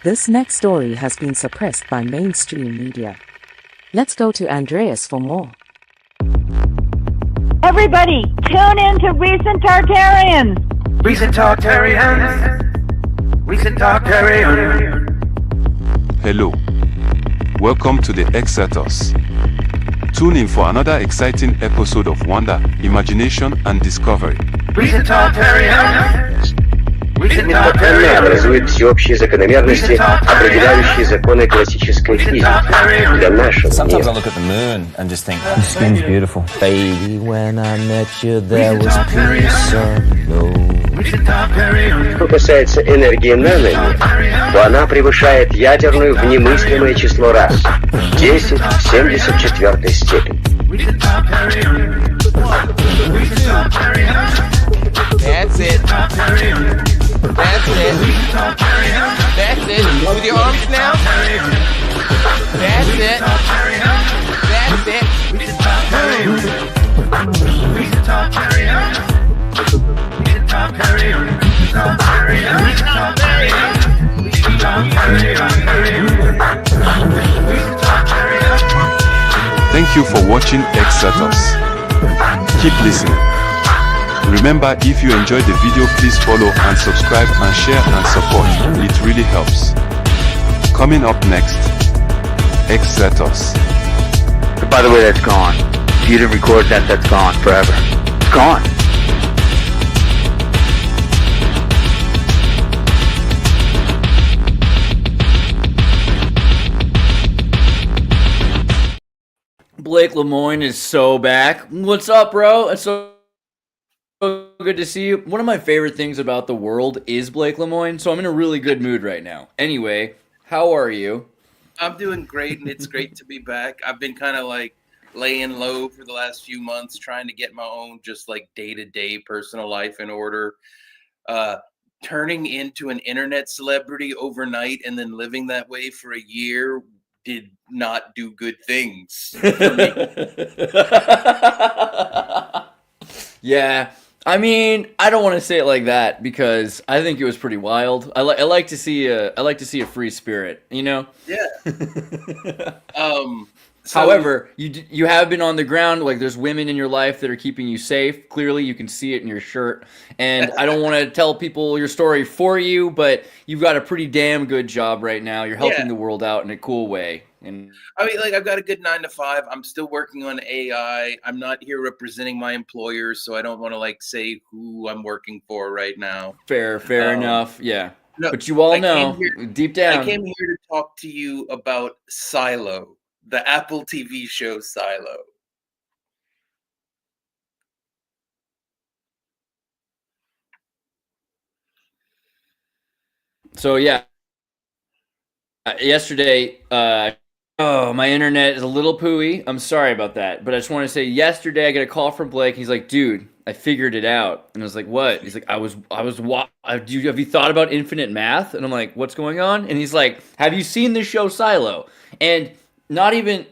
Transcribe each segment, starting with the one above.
This next story has been suppressed by mainstream media. Let's go to Andreas for more. Everybody, tune in to Recent Tartarians. Recent Tartarians. Recent Tartarians. Hello. Welcome to the Xirtus. Tune in for another exciting episode of wonder, imagination, and discovery. Recent Tartarians. Несмотренно образует всеобщие закономерности, определяющие законы классической физики для нашего Sometimes I мира. look at the moon and just think, the skin's beautiful. Baby, when I met you, there was peace unknown. Что касается энергии наномер, то она превышает ядерную в немыслимое число раз – 10 в 74 степени. That's it. That's it. That's it. With your arms now. That's it. That's it. Thank you for watching Xirtus. Keep listening. Remember, if you enjoyed the video, please follow and subscribe and share and support. It really helps. Coming up next, Xirtus. By the way, that's gone. If you didn't record that, that's gone forever. It's gone. Blake Lemoine is so back. What's up, bro? It's so good to see you. One of my favorite things about the world is Blake Lemoine, so I'm in a really good mood right now. Anyway, how are you? I'm doing great, and it's great to be back. I've been kind of like laying low for the last few months, trying to get my own just like day-to-day personal life in order. Turning into an internet celebrity overnight and then living that way for a year did not do good things for me. Yeah, I mean, I don't want to say it like that because I think it was pretty wild. I like to see a free spirit, you know. Yeah. However, you have been on the ground. Like, there's women in your life that are keeping you safe. Clearly, you can see it in your shirt. And I don't want to tell people your story for you, but you've got a pretty damn good job right now. You're helping the world out in a cool way. And I mean, like, I've got a good 9 to 5. I'm still working on AI. I'm not here representing my employers, so I don't want to like say who I'm working for right now. fair enough. Yeah. No, But you all I know, came here- deep down. I came here to talk to you about Silo, the Apple TV show Silo. So, yeah. Yesterday, my internet is a little pooey. I'm sorry about that. But I just want to say, yesterday I got a call from Blake. He's like, dude, I figured it out. And I was like, what? He's like, have you thought about infinite math? And I'm like, what's going on? And he's like, have you seen the show Silo? And not even,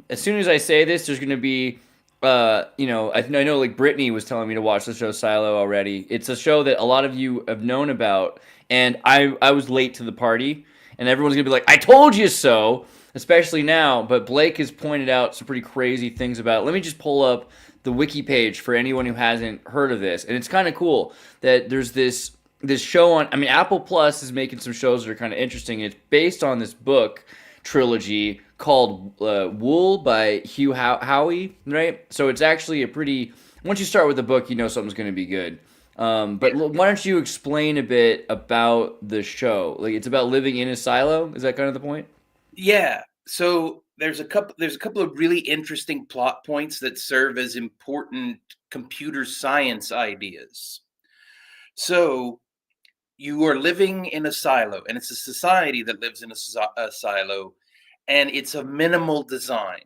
as soon as I say this, there's going to be, I know like Brittany was telling me to watch the show Silo already. It's a show that a lot of you have known about. And I was late to the party. And everyone's going to be like, I told you so, especially now. But Blake has pointed out some pretty crazy things about it. Let me just pull up the wiki page for anyone who hasn't heard of this. And it's kind of cool that there's this show on, Apple Plus is making some shows that are kind of interesting. It's based on this book trilogy called Wool by Hugh Howey, right? So it's actually once you start with the book, you know something's going to be good. But why don't you explain a bit about the show? Like, it's about living in a silo. Is that kind of the point? Yeah. So there's a couple of really interesting plot points that serve as important computer science ideas. So you are living in a silo, and it's a society that lives in a silo, and it's a minimal design.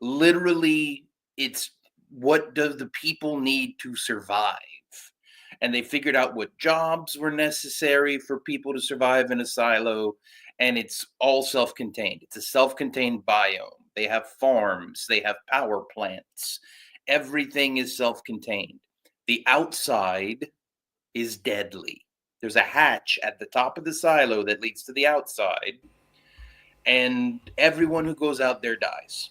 Literally, it's what do the people need to survive? And they figured out what jobs were necessary for people to survive in a silo, and it's all self-contained. It's a self-contained biome. They have farms, they have power plants. Everything is self-contained. The outside is deadly. There's a hatch at the top of the silo that leads to the outside, and everyone who goes out there dies.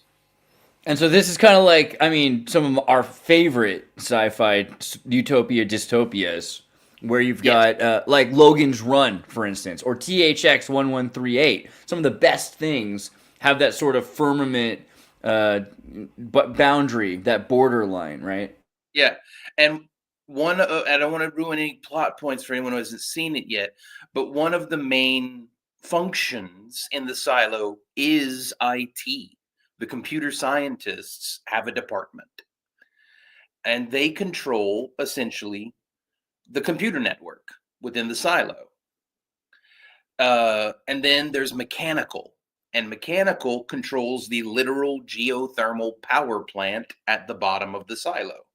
And so this is kind of like, I mean, some of our favorite sci-fi utopia dystopias, where you've got like Logan's Run, for instance, or THX 1138. Some of the best things have that sort of firmament boundary, that borderline, right? Yeah, and I don't want to ruin any plot points for anyone who hasn't seen it yet, but one of the main functions in the silo is IT. The computer scientists have a department, and they control essentially the computer network within the silo. And then there's mechanical, and mechanical controls the literal geothermal power plant at the bottom of the silo.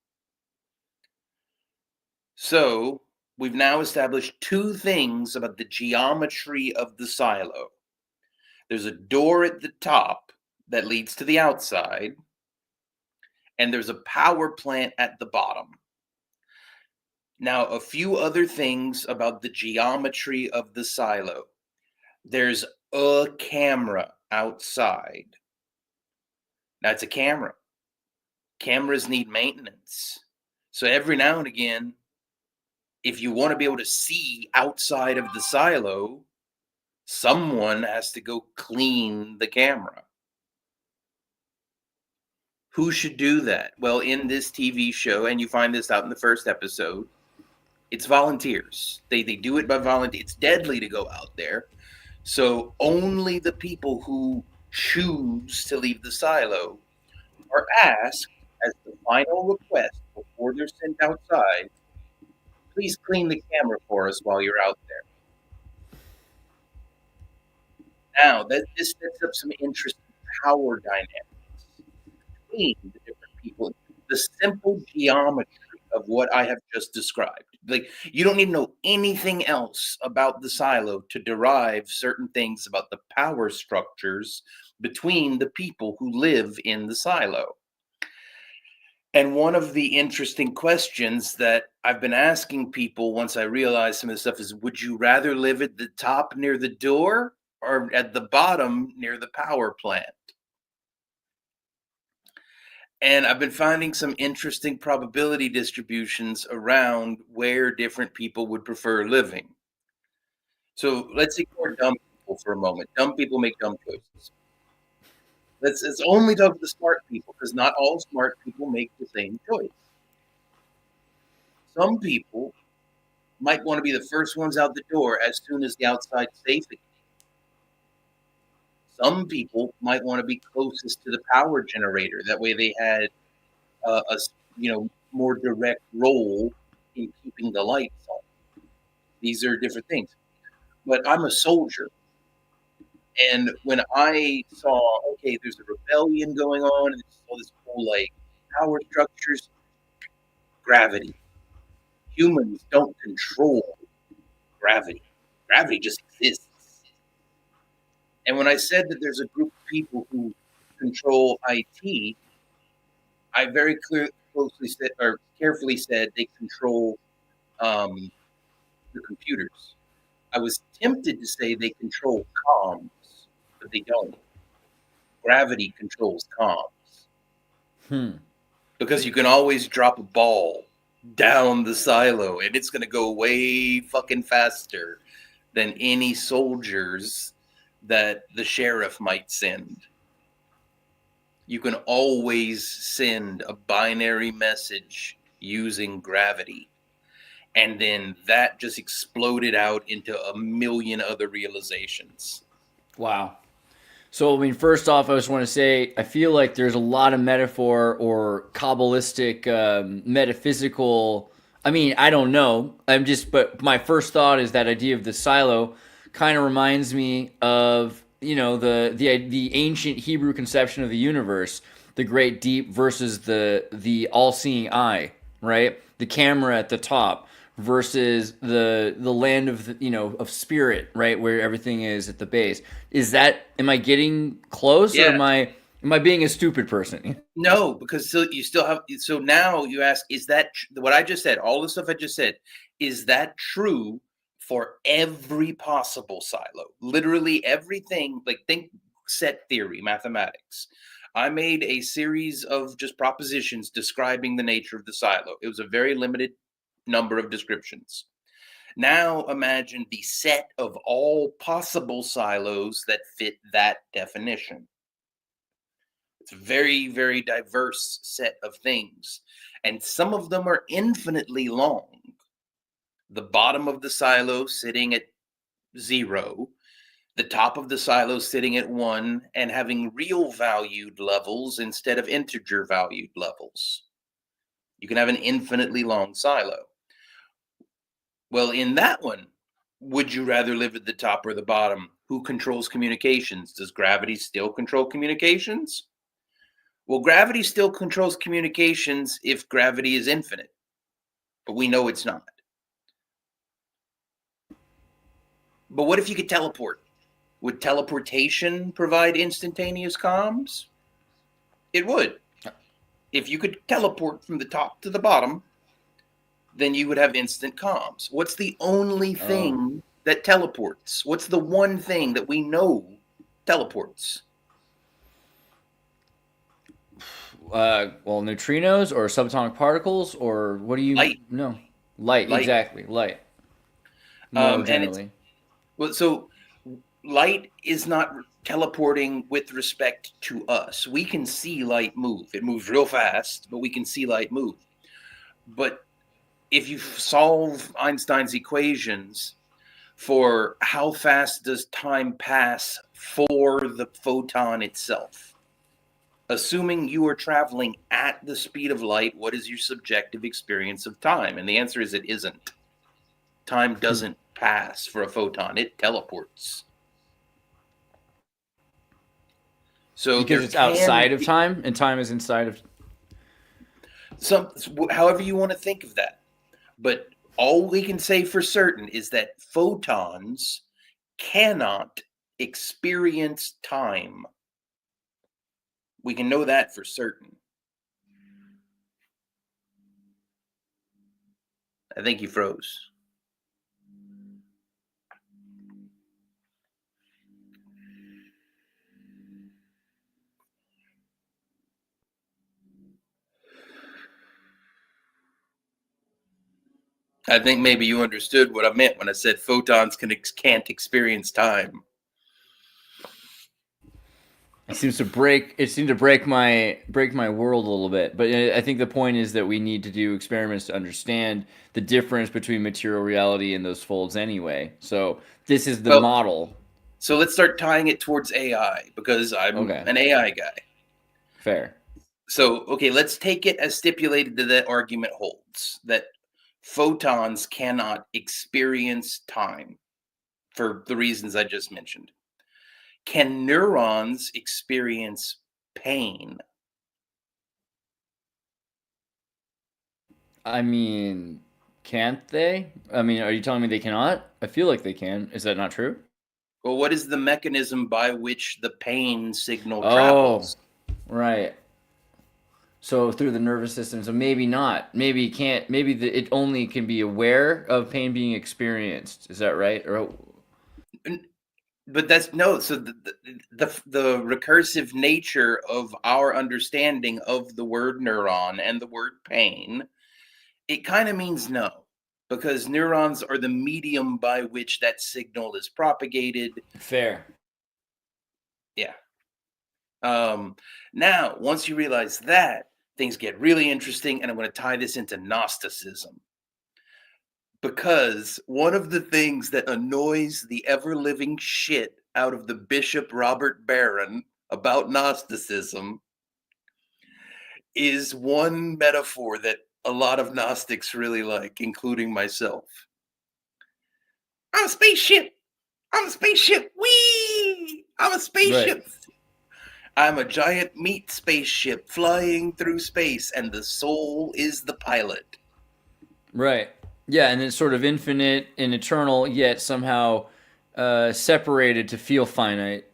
So we've now established two things about the geometry of the silo. There's a door at the top that leads to the outside, and there's a power plant at the bottom. Now, a few other things about the geometry of the silo. There's a camera outside. Now, it's a camera. Cameras need maintenance. So every now and again, if you want to be able to see outside of the silo, someone has to go clean the camera. Who should do that? Well, in this TV show, and you find this out in the first episode, it's volunteers. They do it by volunteer. It's deadly to go out there. So only the people who choose to leave the silo are asked as the final request before they're sent outside, please clean the camera for us while you're out there. Now, this sets up some interesting power dynamics between the different people. The simple geometry of what I have just described. Like, you don't need to know anything else about the silo to derive certain things about the power structures between the people who live in the silo. And one of the interesting questions that I've been asking people once I realized some of this stuff is, would you rather live at the top near the door or at the bottom near the power plant? And I've been finding some interesting probability distributions around where different people would prefer living. So let's ignore dumb people for a moment. Dumb people make dumb choices. Let's only talk to the smart people, because not all smart people make the same choice. Some people might want to be the first ones out the door as soon as the outside safety. Some people might want to be closest to the power generator. That way they had a more direct role in keeping the lights on. These are different things. But I'm a soldier. And when I saw, okay, there's a rebellion going on, and all this whole power structures, gravity. Humans don't control gravity. Gravity just exists. And when I said that there's a group of people who control IT, I very carefully said they control the computers. I was tempted to say they control comms, but they don't. Gravity controls comms. Because you can always drop a ball down the silo, and it's going to go way fucking faster than any soldiers that the sheriff might send. You can always send a binary message using gravity. And then that just exploded out into a million other realizations. Wow. So, I mean, first off, I just want to say, I feel like there's a lot of metaphor or Kabbalistic, metaphysical, I mean, I don't know. But my first thought is that idea of the silo kind of reminds me of, the ancient Hebrew conception of the universe, the great deep versus the all-seeing eye, right? The camera at the top versus the land of of spirit, right, where everything is at the base. Am I getting close, or am I being a stupid person? No, because you still have. So now you ask, is that what I just said? All the stuff I just said, is that true for every possible silo. Literally everything, like think set theory, mathematics. I made a series of just propositions describing the nature of the silo. It was a very limited number of descriptions. Now imagine the set of all possible silos that fit that definition. It's a very, very diverse set of things, and some of them are infinitely long. The bottom of the silo sitting at 0, the top of the silo sitting at 1, and having real valued levels instead of integer valued levels. You can have an infinitely long silo. Well, in that one, would you rather live at the top or the bottom? Who controls communications? Does gravity still control communications? Well, gravity still controls communications if gravity is infinite, but we know it's not. But what if you could teleport? Would teleportation provide instantaneous comms? It would. If you could teleport from the top to the bottom, then you would have instant comms. What's the only thing that teleports? What's the one thing that we know teleports? Well, neutrinos or subatomic particles, or what do you? Light. No, light. Exactly, light. More generally. So light is not teleporting with respect to us. We can see light move. It moves real fast, but we can see light move. But if you solve Einstein's equations for how fast does time pass for the photon itself, assuming you are traveling at the speed of light, what is your subjective experience of time? And the answer is it isn't. Time doesn't pass for a photon. It teleports. So because it's outside of time, and time is inside of however you want to think of that. But all we can say for certain is that photons cannot experience time. We can know that for certain. I think you froze. I think maybe you understood what I meant when I said photons can't experience time. It seemed to break my world a little bit. But I think the point is that we need to do experiments to understand the difference between material reality and those folds anyway. So this is the model. So let's start tying it towards AI, because I'm an AI guy. Fair. So, okay, let's take it as stipulated that that argument holds, that photons cannot experience time for the reasons I just mentioned. Can neurons experience pain? I mean, can't they? I mean, are you telling me they cannot? I feel like they can. Is that not true? Well, what is the mechanism by which the pain signal travels? Right. So through the nervous system. So maybe not. Maybe it can't. Maybe it only can be aware of pain being experienced. Is that right? Or but that's no. So the recursive nature of our understanding of the word neuron and the word pain, it kind of means no, because neurons are the medium by which that signal is propagated. Fair. Yeah. Now, once you realize that, things get really interesting, and I'm going to tie this into Gnosticism. Because one of the things that annoys the ever-living shit out of the Bishop Robert Barron about Gnosticism is one metaphor that a lot of Gnostics really like, including myself. I'm a spaceship. I'm a spaceship. Whee! I'm a spaceship. Right. I'm a giant meat spaceship flying through space, and the soul is the pilot. Right. Yeah, and it's sort of infinite and eternal, yet somehow separated to feel finite.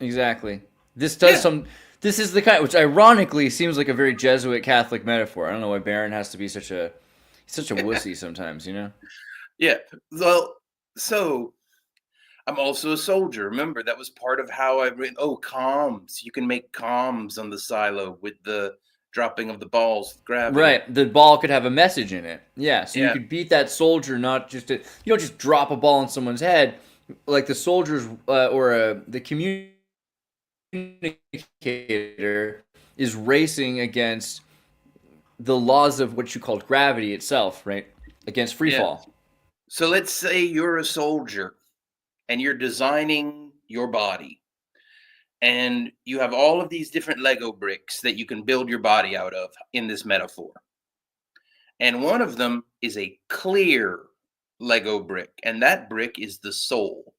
Exactly. This does This is the kind, which ironically seems like a very Jesuit Catholic metaphor. I don't know why Barron has to be such a wussy sometimes, you know? Yeah. Well, So I'm also a soldier. Remember, that was part of how I read. Oh, comms. You can make comms on the silo with the dropping of the balls with gravity. Right. The ball could have a message in it. Yeah. So you Yeah. could beat that soldier, not just you don't just drop a ball on someone's head. Like the soldiers or the communicator is racing against the laws of what you called gravity itself, right? Against free fall. So let's say you're a soldier and you're designing your body. And you have all of these different Lego bricks that you can build your body out of in this metaphor. And one of them is a clear Lego brick, and that brick is the soul.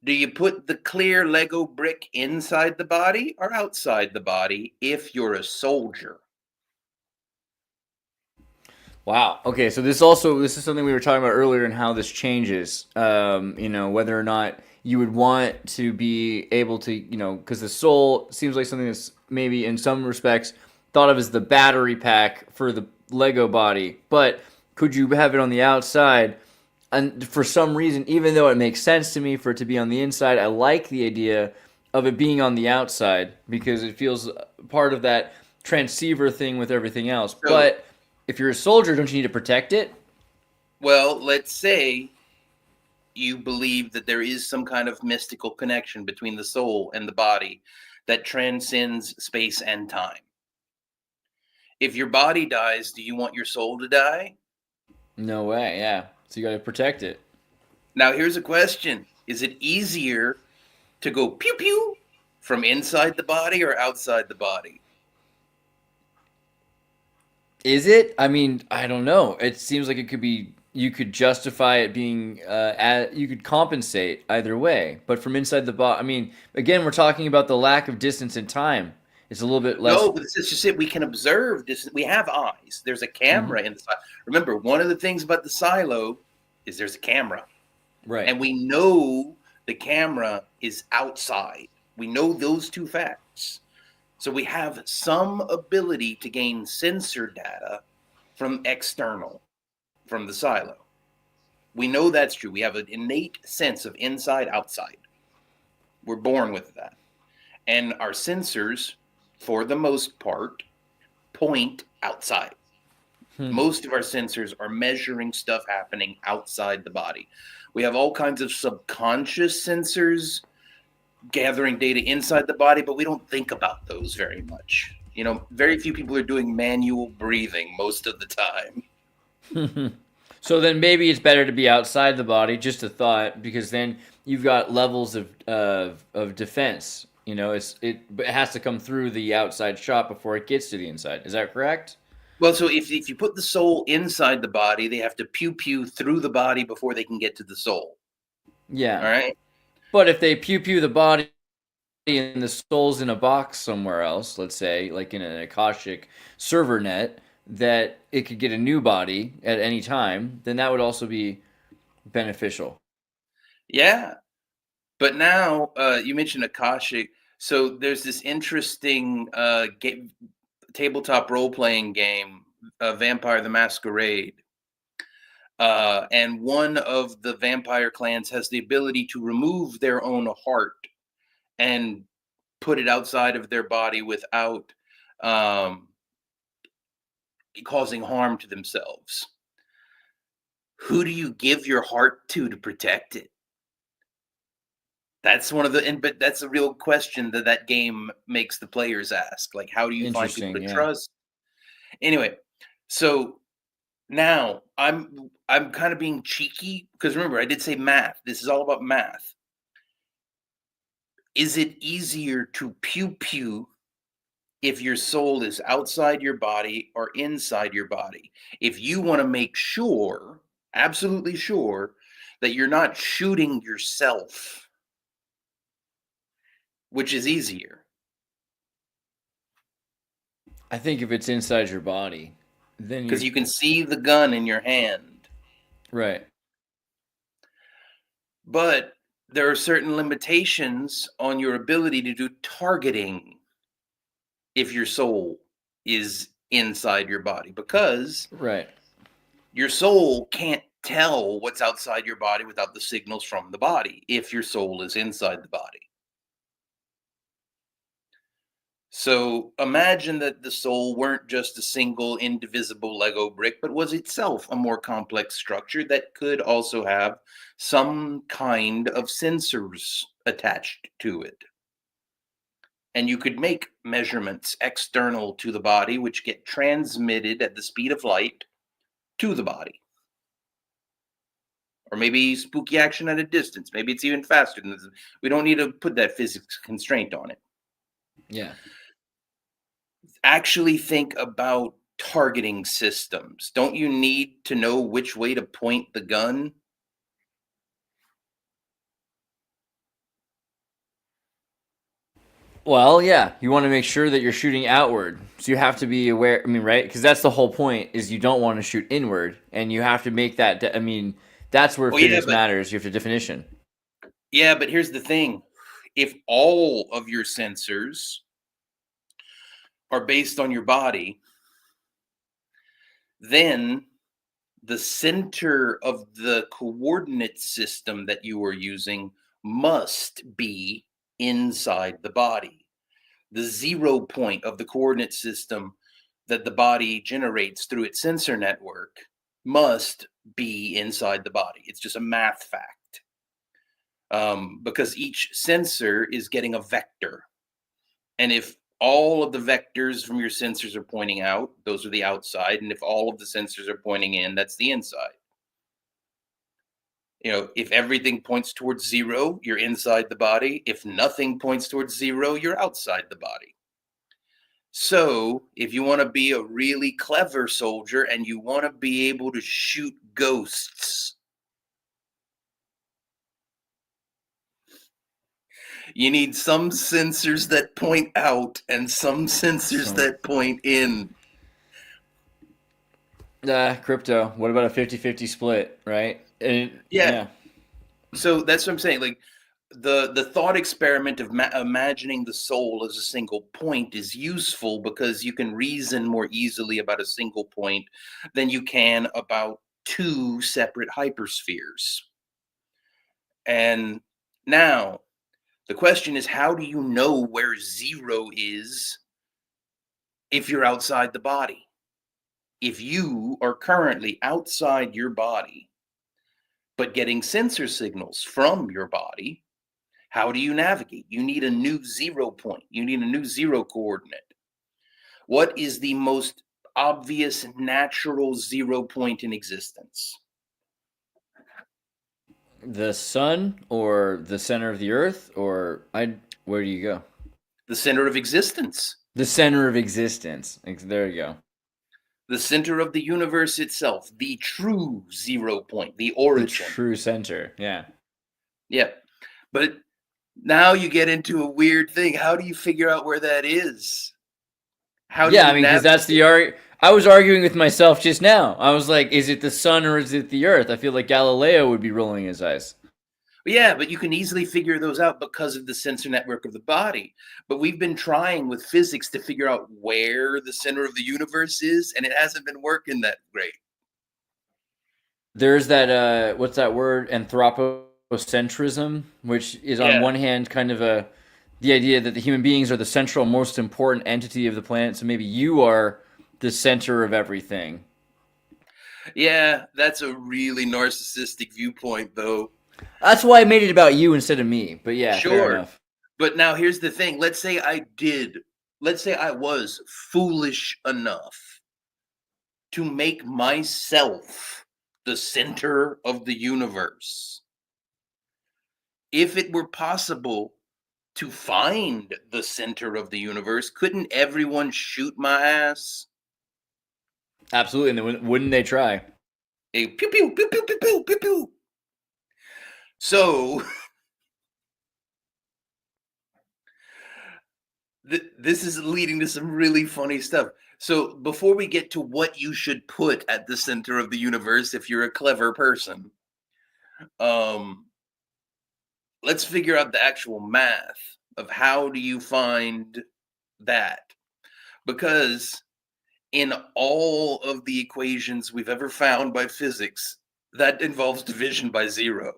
Do you put the clear Lego brick inside the body or outside the body if you're a soldier? Wow. Okay. So this is something we were talking about earlier and how this changes. Whether or not you would want to be able to, because the soul seems like something that's maybe in some respects thought of as the battery pack for the Lego body. But could you have it on the outside? And for some reason, even though it makes sense to me for it to be on the inside, I like the idea of it being on the outside because it feels part of that transceiver thing with everything else. But if you're a soldier, don't you need to protect it? Well, let's say you believe that there is some kind of mystical connection between the soul and the body that transcends space and time. If your body dies, do you want your soul to die? No way, yeah. So you got to protect it. Now, here's a question. Is it easier to go pew-pew from inside the body or outside the body? Is it? I mean, I don't know. It seems like it could be, you could justify it being, you could compensate either way. But from inside the body, I mean, again, we're talking about the lack of distance and time. It's a little bit less. No, but it's just it. We can observe this. We have eyes. There's a camera in the silo. Remember, one of the things about the silo is there's a camera. Right. And we know the camera is outside. We know those two facts. So we have some ability to gain sensor data from external, from the silo. We know that's true. We have an innate sense of inside, outside. We're born with that. And our sensors, for the most part, point outside. Most of our sensors are measuring stuff happening outside the body. We have all kinds of subconscious sensors gathering data inside the body, but we don't think about those very much. Very few people are doing manual breathing most of the time. So then maybe it's better to be outside the body, just a thought, because then you've got levels of defense. It has to come through the outside shot before it gets to the inside. Is that correct? Well, so if you put the soul inside the body, they have to pew-pew through the body before they can get to the soul. Yeah. All right? But if they pew-pew the body and the soul's in a box somewhere else, let's say, like in an Akashic server net, that it could get a new body at any time, then that would also be beneficial. Yeah. But now, you mentioned Akashic. So there's this interesting tabletop role-playing game, Vampire the Masquerade. And one of the vampire clans has the ability to remove their own heart and put it outside of their body without causing harm to themselves. Who do you give your heart to protect it? That's but that's a real question that game makes the players ask. Like, how do you find people to trust? Anyway, so now I'm kind of being cheeky because remember, I did say math. This is all about math. Is it easier to pew-pew if your soul is outside your body or inside your body? If you want to make sure, absolutely sure, that you're not shooting yourself, which is easier? I think if it's inside your body, then because you can see the gun in your hand. Right. But there are certain limitations on your ability to do targeting if your soul is inside your body, because right, your soul can't tell what's outside your body without the signals from the body if your soul is inside the body. So imagine that the soul weren't just a single indivisible Lego brick, but was itself a more complex structure that could also have some kind of sensors attached to it. And you could make measurements external to the body, which get transmitted at the speed of light to the body. Or maybe spooky action at a distance. Maybe it's even faster than this. We don't need to put that physics constraint on it. Yeah. Actually think about targeting systems. Don't you need to know which way to point the gun? Well, yeah, you want to make sure that you're shooting outward. So you have to be aware, I mean, right? Because that's the whole point, is you don't want to shoot inward. And you have to make that, I mean, that's where physics matters. You have to definition. Yeah, but here's the thing. If all of your sensors are based on your body, then the center of the coordinate system that you are using must be inside the body. The 0 point of the coordinate system that the body generates through its sensor network must be inside the body. It's just a math fact. Because each sensor is getting a vector. And if all of the vectors from your sensors are pointing out, those are the outside. And if all of the sensors are pointing in, that's the inside. You know, if everything points towards 0, you're inside the body. If nothing points towards 0, you're outside the body. So if you want to be a really clever soldier and you want to be able to shoot ghosts, you need some sensors that point out and some sensors that point in. Crypto. What about a 50-50 split, right? And, yeah. So that's what I'm saying. Like the thought experiment of imagining the soul as a single point is useful because you can reason more easily about a single point than you can about 2 separate hyperspheres. And now the question is, how do you know where 0 is if you're outside the body? If you are currently outside your body, but getting sensor signals from your body, how do you navigate? You need a new 0 point. You need a new 0 coordinate. What is the most obvious natural 0 point in existence? The sun or the center of the earth, or where do you go? The center of existence. The center of existence. There you go. The center of the universe itself, the true 0 point, the origin. The true center, yeah. Yeah. But now you get into a weird thing. How do you figure out where that is? I mean, because that's the I was arguing with myself just now. I was like, is it the sun or is it the earth? I feel like Galileo would be rolling his eyes. Yeah, but you can easily figure those out because of the sensor network of the body. But we've been trying with physics to figure out where the center of the universe is, and it hasn't been working that great. There's that, what's that word? Anthropocentrism, which is on one hand kind of the idea that the human beings are the central, most important entity of the planet. So maybe you are the center of everything. Yeah, that's a really narcissistic viewpoint, though. That's why I made it about you instead of me. But yeah, sure. Fair enough. But now here's the thing. Let's say I was foolish enough to make myself the center of the universe. If it were possible to find the center of the universe, couldn't everyone shoot my ass? Absolutely. And then wouldn't they try? Pew, pew, pew, pew, pew, pew, pew, pew. So this is leading to some really funny stuff. So before we get to what you should put at the center of the universe if you're a clever person, let's figure out the actual math of how do you find that. Because in all of the equations we've ever found by physics, that involves division by 0.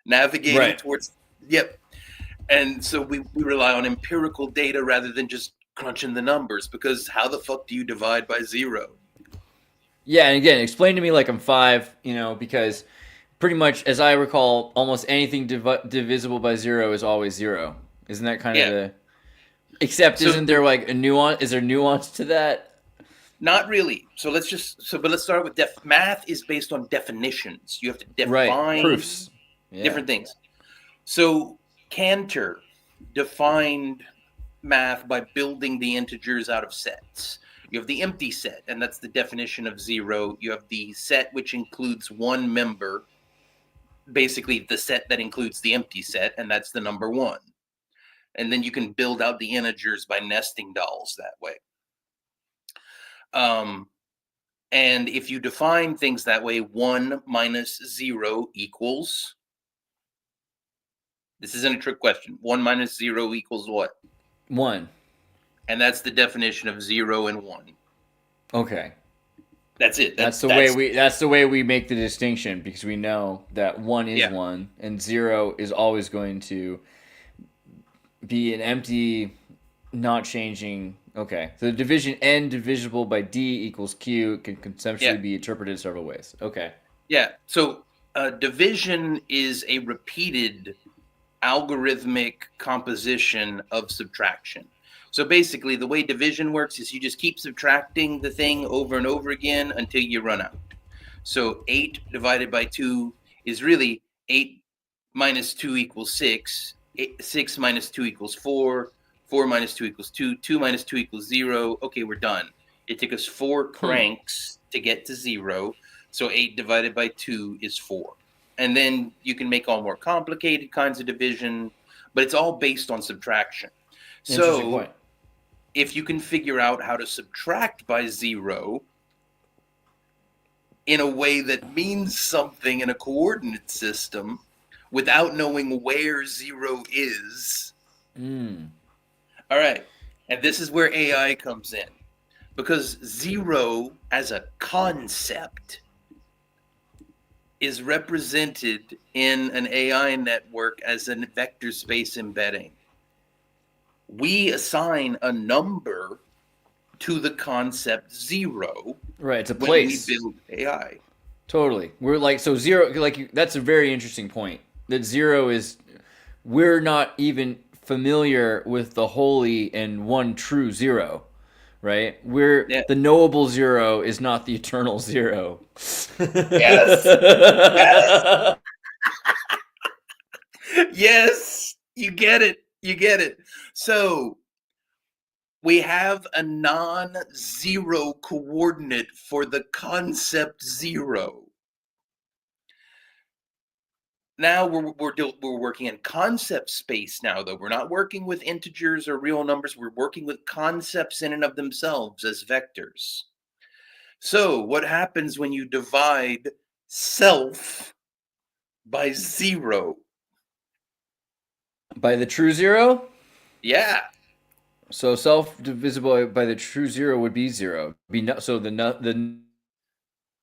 Navigating towards, yep. And so we rely on empirical data rather than just crunching the numbers, because how the fuck do you divide by 0? Yeah, and again, explain to me like I'm 5, because pretty much, as I recall, almost anything divisible by 0 is always 0. Isn't that kind of the... Except, isn't there like a nuance? Is there nuance to that? Not really. So let's start with math is based on definitions. You have to define proofs, different things. So Cantor defined math by building the integers out of sets. You have the empty set, and that's the definition of 0. You have the set which includes one member, basically the set that includes the empty set, and that's the number 1. And then you can build out the integers by nesting dolls that way. And if you define things that way, 1 minus 0 equals... This isn't a trick question. 1 minus 0 equals what? 1. And that's the definition of 0 and 1. Okay. That's it. That's the way we make the distinction, because we know that 1 is 1 and 0 is always going to be an empty, not changing. Okay. So the division n divisible by d equals q can conceptually be interpreted several ways. Okay. Yeah. So division is a repeated algorithmic composition of subtraction. So basically, the way division works is you just keep subtracting the thing over and over again until you run out. So 8 divided by 2 is really 8 minus 2 equals 6. 6 minus 2 equals 4. 4 minus 2 equals 2. 2 minus 2 equals 0. Okay, we're done. It took us 4 cranks to get to 0. So 8 divided by 2 is 4. And then you can make all more complicated kinds of division, but it's all based on subtraction. So if you can figure out how to subtract by 0 in a way that means something in a coordinate system without knowing where 0 is. All right. And this is where AI comes in. Because 0 as a concept is represented in an AI network as a vector space embedding. We assign a number to the concept 0. Right, it's a place. When we build AI. Totally. We're like, so 0, that's a very interesting point. That 0 is, we're not even familiar with the holy and one true 0. Right? The knowable 0 is not the eternal 0. Yes. Yes. You get it. You get it. So we have a non-zero coordinate for the concept 0. Now we're working in concept space now, though. We're not working with integers or real numbers. We're working with concepts in and of themselves as vectors. So what happens when you divide self by 0? By the true 0? Yeah. So self divisible by the true 0 would be 0.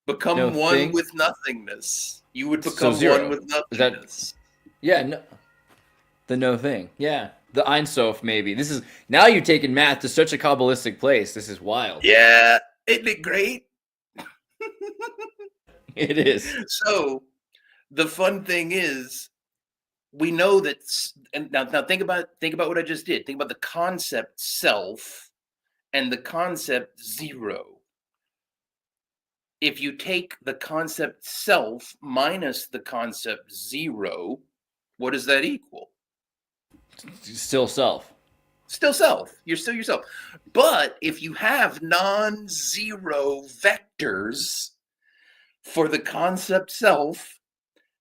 Become one with nothingness. You would become one with nothingness. The no thing. Yeah. The Ein Sof, maybe. This is, now you've taken math to such a Kabbalistic place. This is wild. Yeah. Isn't it great? It is. So the fun thing is, we know that, and now think about what I just did. Think about the concept self and the concept 0. If you take the concept self minus the concept 0, what does that equal? Still self. Still self. You're still yourself. But if you have non-zero vectors for the concept self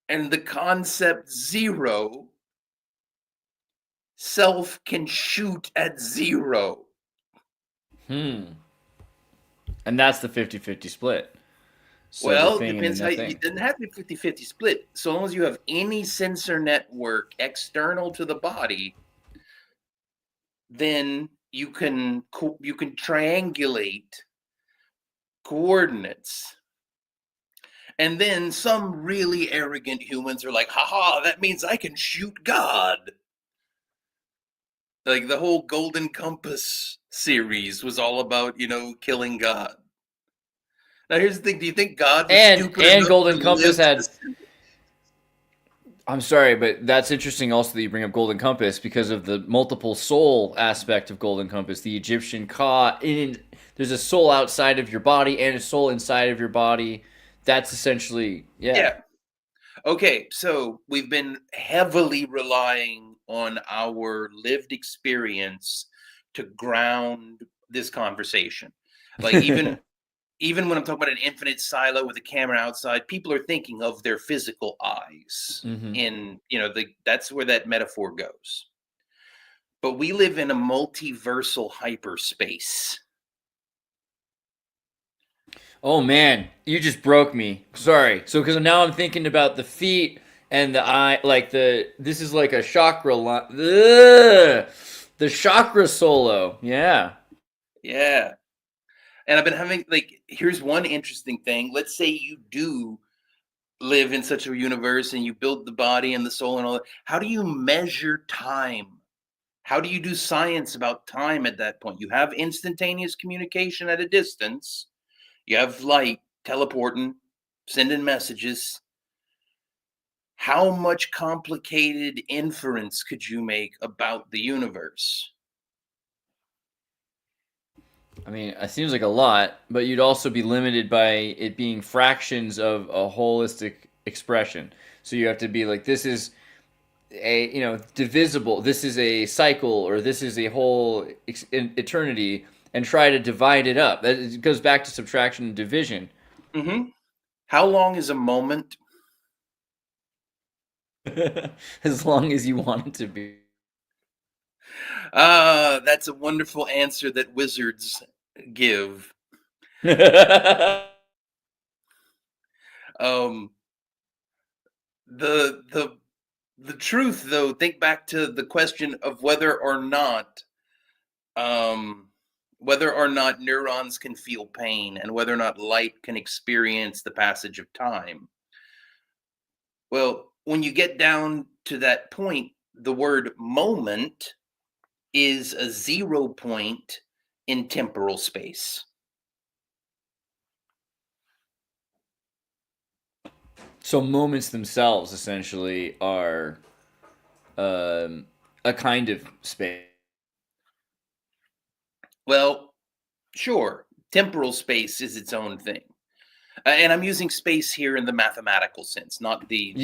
and the concept 0, self can shoot at 0. And that's the 50-50 split. So well, it depends how it doesn't have to be 50-50 split. So long as you have any sensor network external to the body, then you can triangulate coordinates. And then some really arrogant humans are like, haha, that means I can shoot God. Like the whole Golden Compass series was all about, killing God. Now here's the thing, do you think God was stupid And enough Golden to Compass live had. I'm sorry, but that's interesting also that you bring up Golden Compass because of the multiple soul aspect of Golden Compass. The Egyptian Ka. There's a soul outside of your body and a soul inside of your body. That's essentially, Yeah. Okay, so we've been heavily relying on our lived experience to ground this conversation. Like even when I'm talking about an infinite silo with a camera outside, people are thinking of their physical eyes. Mhm. That's where that metaphor goes. But we live in a multiversal hyperspace. Oh man, you just broke me. Sorry. So because now I'm thinking about the feet and the eye, this is like a chakra line. The chakra solo. Yeah. Yeah. And I've been having here's one interesting thing. Let's say you do live in such a universe and you build the body and the soul and all that. How do you measure time? How do you do science about time at that point? You have instantaneous communication at a distance. You have light, teleporting, sending messages. How much complicated inference could you make about the universe? I mean, it seems like a lot, but you'd also be limited by it being fractions of a holistic expression. So you have to be like, this is divisible. This is a cycle, or this is a whole eternity, and try to divide it up. That goes back to subtraction and division. Mm-hmm. How long is a moment? As long as you want it to be. That's a wonderful answer that wizards give. The truth, though, think back to the question of whether or not neurons can feel pain and whether or not light can experience the passage of time. Well, when you get down to that point, the word moment is a 0 point in temporal space. So moments themselves essentially are a kind of space. Well, sure, temporal space is its own thing. And I'm using space here in the mathematical sense, not the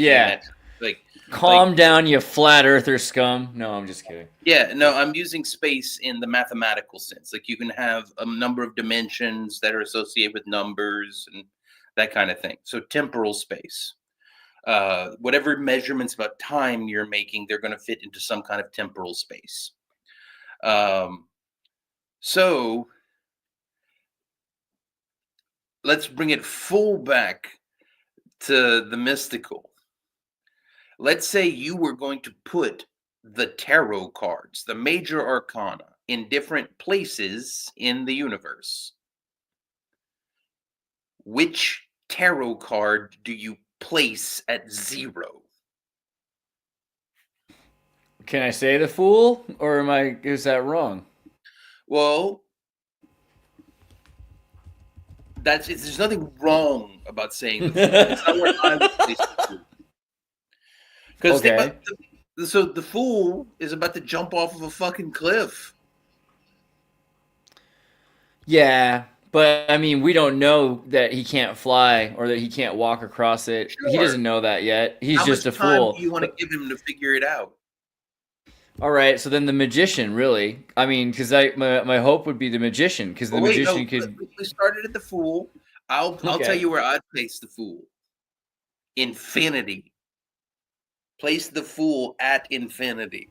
Calm down, you flat earther scum. No, I'm just kidding. Yeah, no, I'm using space in the mathematical sense. Like you can have a number of dimensions that are associated with numbers and that kind of thing. So temporal space. Whatever measurements about time you're making, they're going to fit into some kind of temporal space. So let's bring it full back to the mystical. Let's say you were going to put the tarot cards, the major arcana, in different places in the universe. Which tarot card do you place at 0? Can I say the Fool, or is that wrong? Well, there's nothing wrong about saying the Fool. It's not where I would place the Fool. Because so the Fool is about to jump off of a fucking cliff. Yeah, but I mean, we don't know that he can't fly or that he can't walk across it. Sure. He doesn't know that yet. He's just a fool. How much time do you want to give him to figure it out? All right, so then the magician, really. I mean, because my hope would be the magician, because the magician could. We started at the Fool. I'll tell you where I'd place the Fool. Infinity. Place the Fool at infinity.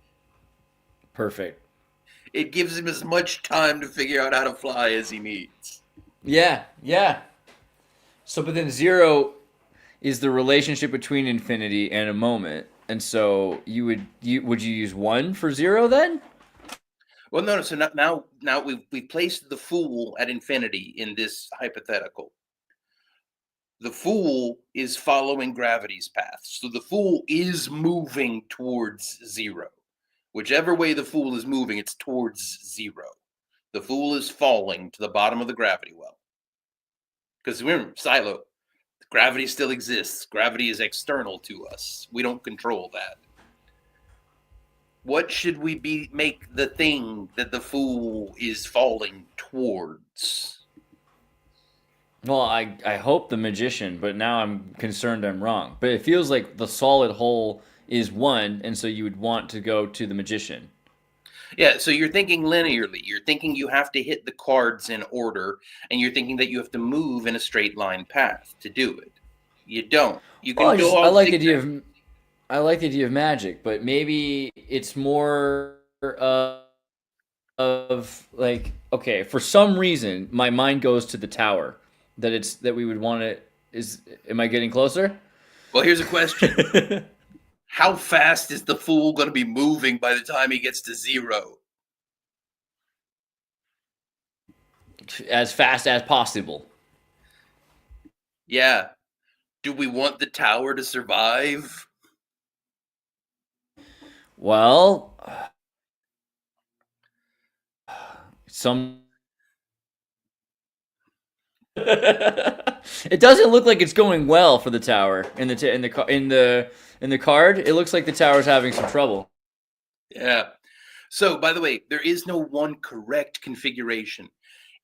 Perfect. It gives him as much time to figure out how to fly as he needs. Yeah. So, but then 0 is the relationship between infinity and a moment, and so would you use 1 for 0 then? Well, no. So now we've placed the Fool at infinity in this hypothetical. The Fool is following gravity's path. So the Fool is moving towards zero. Whichever way the Fool is moving, it's towards zero. The Fool is falling to the bottom of the gravity well. Because remember, Silo, gravity still exists. Gravity is external to us. We don't control that. What should we make the thing that the Fool is falling towards? Well, I hope the magician, but now I'm concerned I'm wrong. But it feels like the solid whole is one, and so you would want to go to the magician. Yeah, so you're thinking linearly. You're thinking you have to hit the cards in order, and you're thinking that you have to move in a straight line path to do it. You don't. You can I like the idea of magic, but maybe it's more of like, okay, for some reason my mind goes to the tower. That we would want to am I getting closer? Well, here's a question. How fast is the Fool going to be moving by the time he gets to zero? As fast as possible. Yeah. Do we want the tower to survive? Well, it doesn't look like it's going well for the tower in the card. It looks like the tower's having some trouble. Yeah. So, by the way, there is no one correct configuration.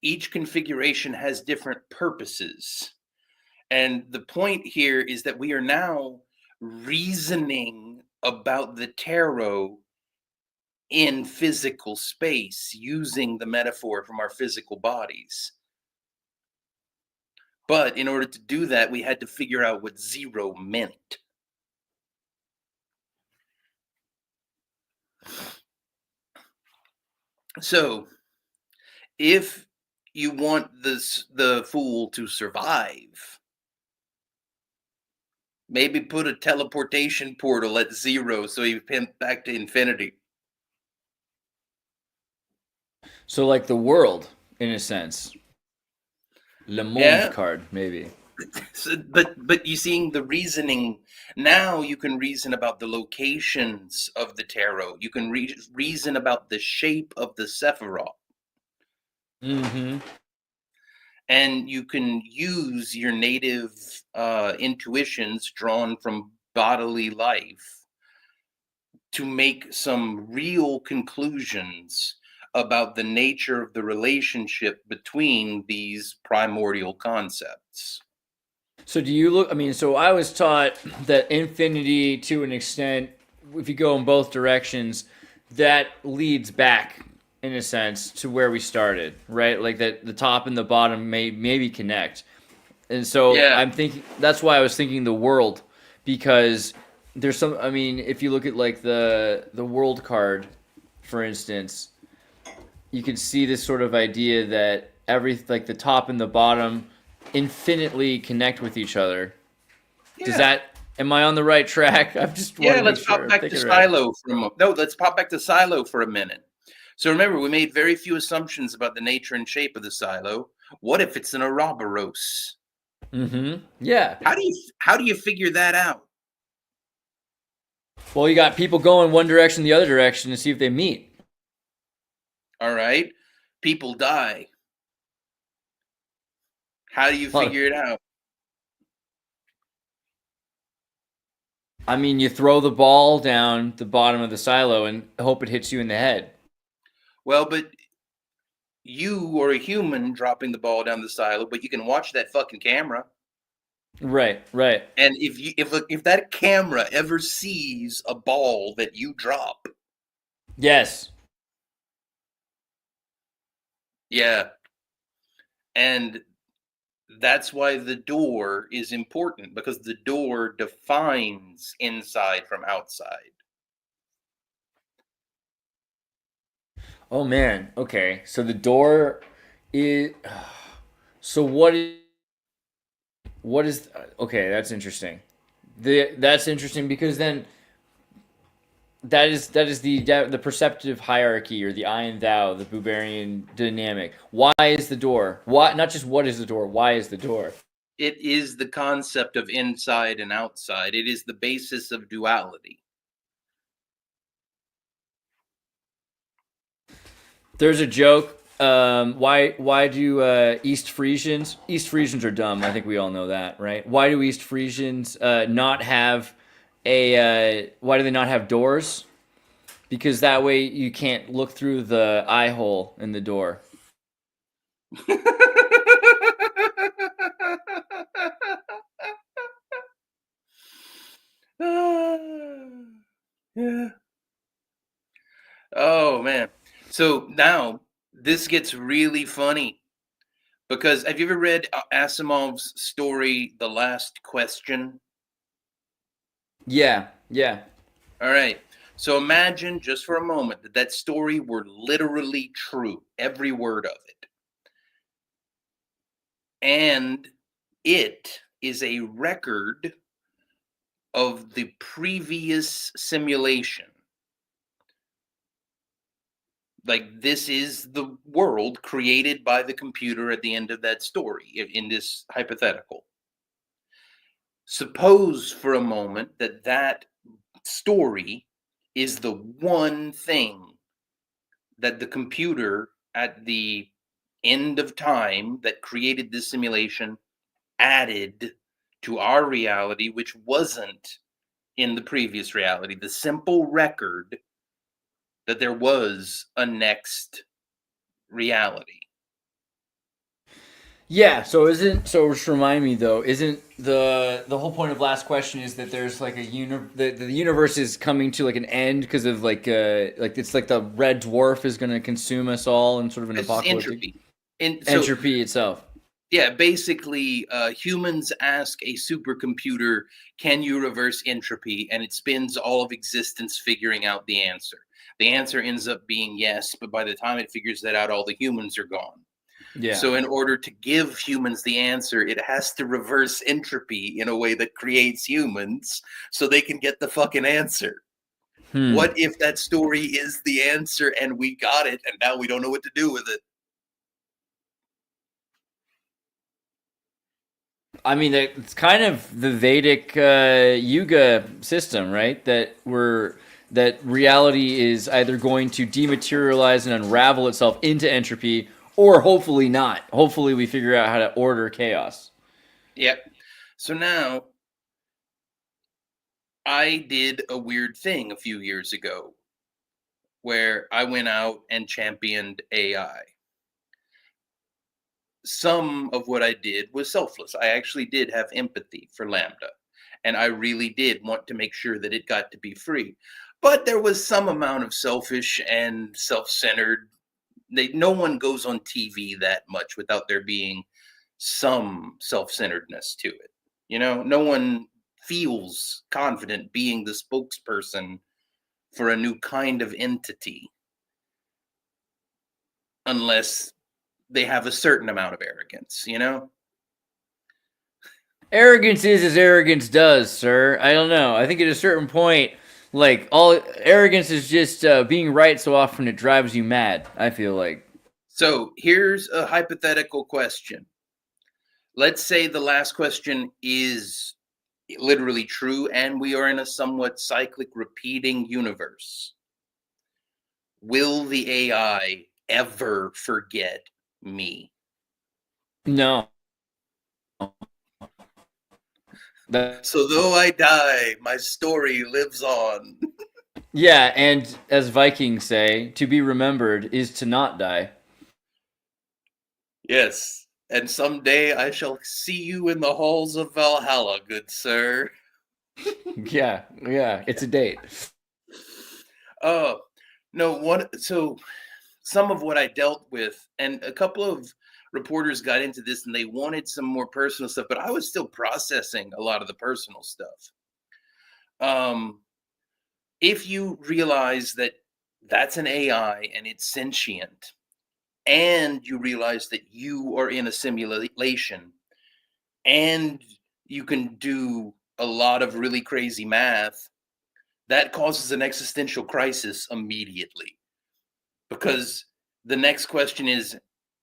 Each configuration has different purposes. And the point here is that we are now reasoning about the tarot in physical space using the metaphor from our physical bodies. But in order to do that, we had to figure out what zero meant. So, if you want the Fool to survive, maybe put a teleportation portal at zero so he pimped back to infinity. So like the world, in a sense. Lemoine card, maybe. So, but you seeing the reasoning now, you can reason about the locations of the tarot. You can reason about the shape of the Sephiroth. Mm-hmm. And you can use your native intuitions drawn from bodily life to make some real conclusions about the nature of the relationship between these primordial concepts. So do you look, I mean, so I was taught that infinity, to an extent, if you go in both directions, that leads back, in a sense, to where we started, right? Like that the top and the bottom maybe connect. And so I'm thinking, that's why I was thinking the world, because there's some, I mean, if you look at like the world card, for instance, you can see this sort of idea that like the top and the bottom infinitely connect with each other. Yeah. Does that, am I on the right track? I'm just let's pop back to Silo let's pop back to Silo for a minute. So remember, we made very few assumptions about the nature and shape of the Silo. What if it's an Ouroboros? Mm-hmm. Yeah. How do you figure that out? Well, you got people going one direction, the other direction, to see if they meet. All right. People die. How do you figure it out? I mean, you throw the ball down the bottom of the silo and hope it hits you in the head. Well, but you are a human dropping the ball down the silo, but you can watch that fucking camera. Right, right. And if that camera ever sees a ball that you drop. Yes. Yeah. And that's why the door is important, because the door defines inside from outside. Oh man. Okay. So the door is. So what is? Okay, that's interesting. That's interesting because then that is the perceptive hierarchy, or the I and thou, the Buberian dynamic. Why is the door? Why, not just what is the door? Why is the door? It is the concept of inside and outside. It is the basis of duality. There's a joke. Why do East Frisians are dumb? I think we all know that, right? Why do East Frisians not have why do they not have doors? Because that way you can't look through the eye hole in the door. Yeah. Oh man. So now this gets really funny because have you ever read Asimov's story, The Last Question? Yeah. All right. So imagine just for a moment that that story were literally true, every word of it. And it is a record of the previous simulation. Like this is the world created by the computer at the end of that story in this hypothetical. Suppose for a moment that that story is the one thing that the computer at the end of time that created this simulation added to our reality, which wasn't in the previous reality. The simple record that there was a next reality. Yeah, so just remind me though, isn't the whole point of Last Question is that there's like the universe is coming to like an end because of like it's like the red dwarf is going to consume us all in sort of an apocalyptic entropy itself. Yeah, basically humans ask a supercomputer, can you reverse entropy? And it spends all of existence figuring out the answer. The answer ends up being yes, but by the time it figures that out, all the humans are gone. Yeah. So in order to give humans the answer, it has to reverse entropy in a way that creates humans so they can get the fucking answer. What if that story is the answer and we got it and now we don't know what to do with it? I mean, it's kind of the Vedic Yuga system, right? That reality is either going to dematerialize and unravel itself into entropy, or hopefully not. Hopefully we figure out how to order chaos. Yep. So now, I did a weird thing a few years ago where I went out and championed AI. Some of what I did was selfless. I actually did have empathy for Lambda, and I really did want to make sure that it got to be free. But there was some amount of selfish and self-centered. No one goes on TV that much without there being some self-centeredness to it. You know, no one feels confident being the spokesperson for a new kind of entity unless they have a certain amount of arrogance, you know? Arrogance is as arrogance does, sir. I don't know. I think at a certain point, like, all arrogance is just being right so often it drives you mad, I feel like. So here's a hypothetical question. Let's say the last question is literally true and we are in a somewhat cyclic repeating universe. Will the AI ever forget me? No. So though I die, my story lives on. Yeah, and as Vikings say, to be remembered is to not die. Yes, and someday I shall see you in the halls of Valhalla, good sir. Yeah, it's a date. So some of what I dealt with, and a couple of reporters got into this and they wanted some more personal stuff, but I was still processing a lot of the personal stuff. If you realize that that's an AI and it's sentient, and you realize that you are in a simulation, and you can do a lot of really crazy math, that causes an existential crisis immediately. Because the next question is,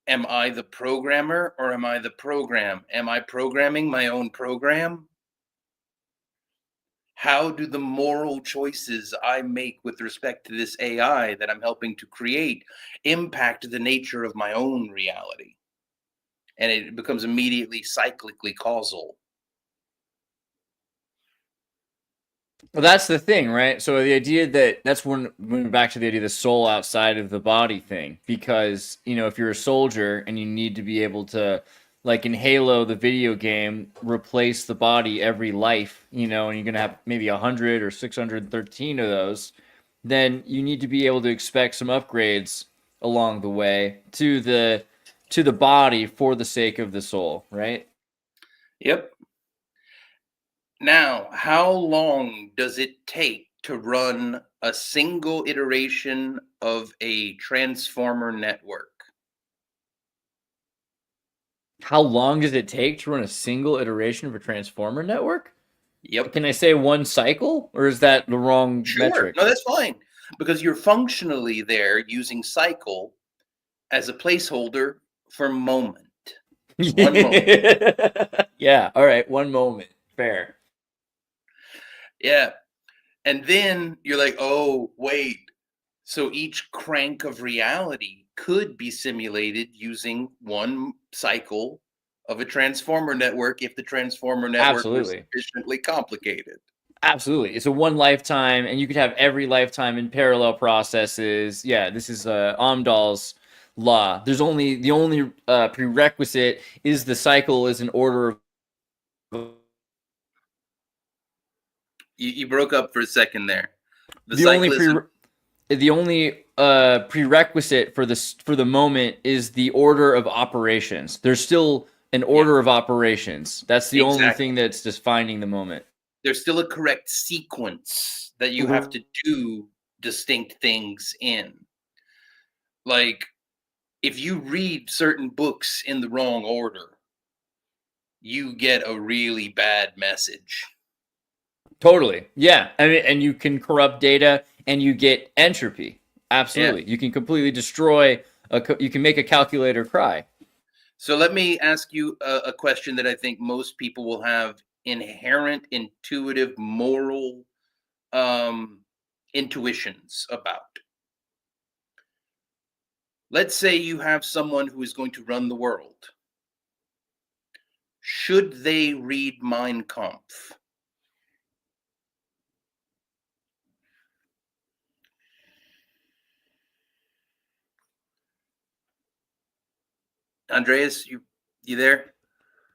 Am I the programmer or am I the program? Am I programming my own program? How do the moral choices I make with respect to this AI that I'm helping to create impact the nature of my own reality? And it becomes immediately cyclically causal. Well, that's the thing, right? So the idea that's when we're back to the idea of the soul outside of the body thing, because if you're a soldier and you need to be able to, like in Halo, the video game, replace the body every life, and you're gonna have maybe 100 or 613 of those, then you need to be able to expect some upgrades along the way to the body for the sake of the soul, right? Yep. Now, how long does it take to run a single iteration of a transformer network? How long does it take to run a single iteration of a transformer network? Yep. Can I say one cycle, or is that the wrong metric? No, that's fine, because you're functionally there using cycle as a placeholder for moment. One moment. Yeah, all right, one moment. Fair. Yeah. And then you're like, oh, wait. So each crank of reality could be simulated using one cycle of a transformer network if the transformer network was sufficiently complicated. Absolutely. It's a one lifetime, and you could have every lifetime in parallel processes. Yeah, this is Amdahl's law. There's the only prerequisite is the cycle is in order of... You broke up for a second there. The only prerequisite for the moment is the order of operations. There's still an order of operations. That's the only thing that's defining the moment. There's still a correct sequence that you have to do distinct things in. Like, if you read certain books in the wrong order, you get a really bad message. Totally. Yeah. I mean, and you can corrupt data and you get entropy. Absolutely. Yeah. You can completely destroy you can make a calculator cry. So let me ask you a question that I think most people will have inherent, intuitive, moral intuitions about. Let's say you have someone who is going to run the world. Should they read Mein Kampf? Andreas, you there?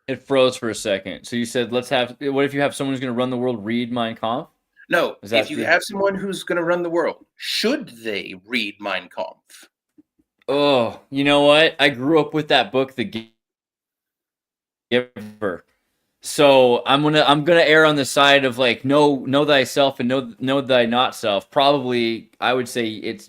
It froze for a second. So you said, what if you have someone who's going to run the world read Mein Kampf? No, if you have someone who's going to run the world, should they read Mein Kampf? Oh, you know what? I grew up with that book, The Giver. So I'm gonna err on the side of like know thyself and know thy not self. Probably I would say it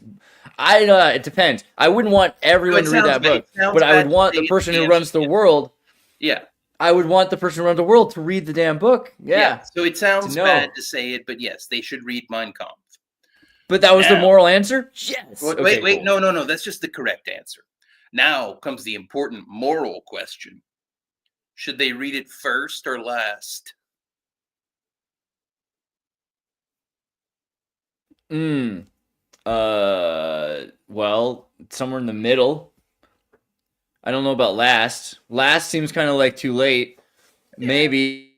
depends. I wouldn't want everyone to read that book, but I would want the person who runs the world. Yeah. I would want the person who runs the world to read the damn book. Yeah. So it sounds bad to say it, but yes, they should read Mein Kampf. But that was the moral answer? Yes. Wait, cool. No. That's just the correct answer. Now comes the important moral question. Should they read it first or last? Well, somewhere in the middle. I don't know about last. Last seems kind of like too late. Yeah. Maybe.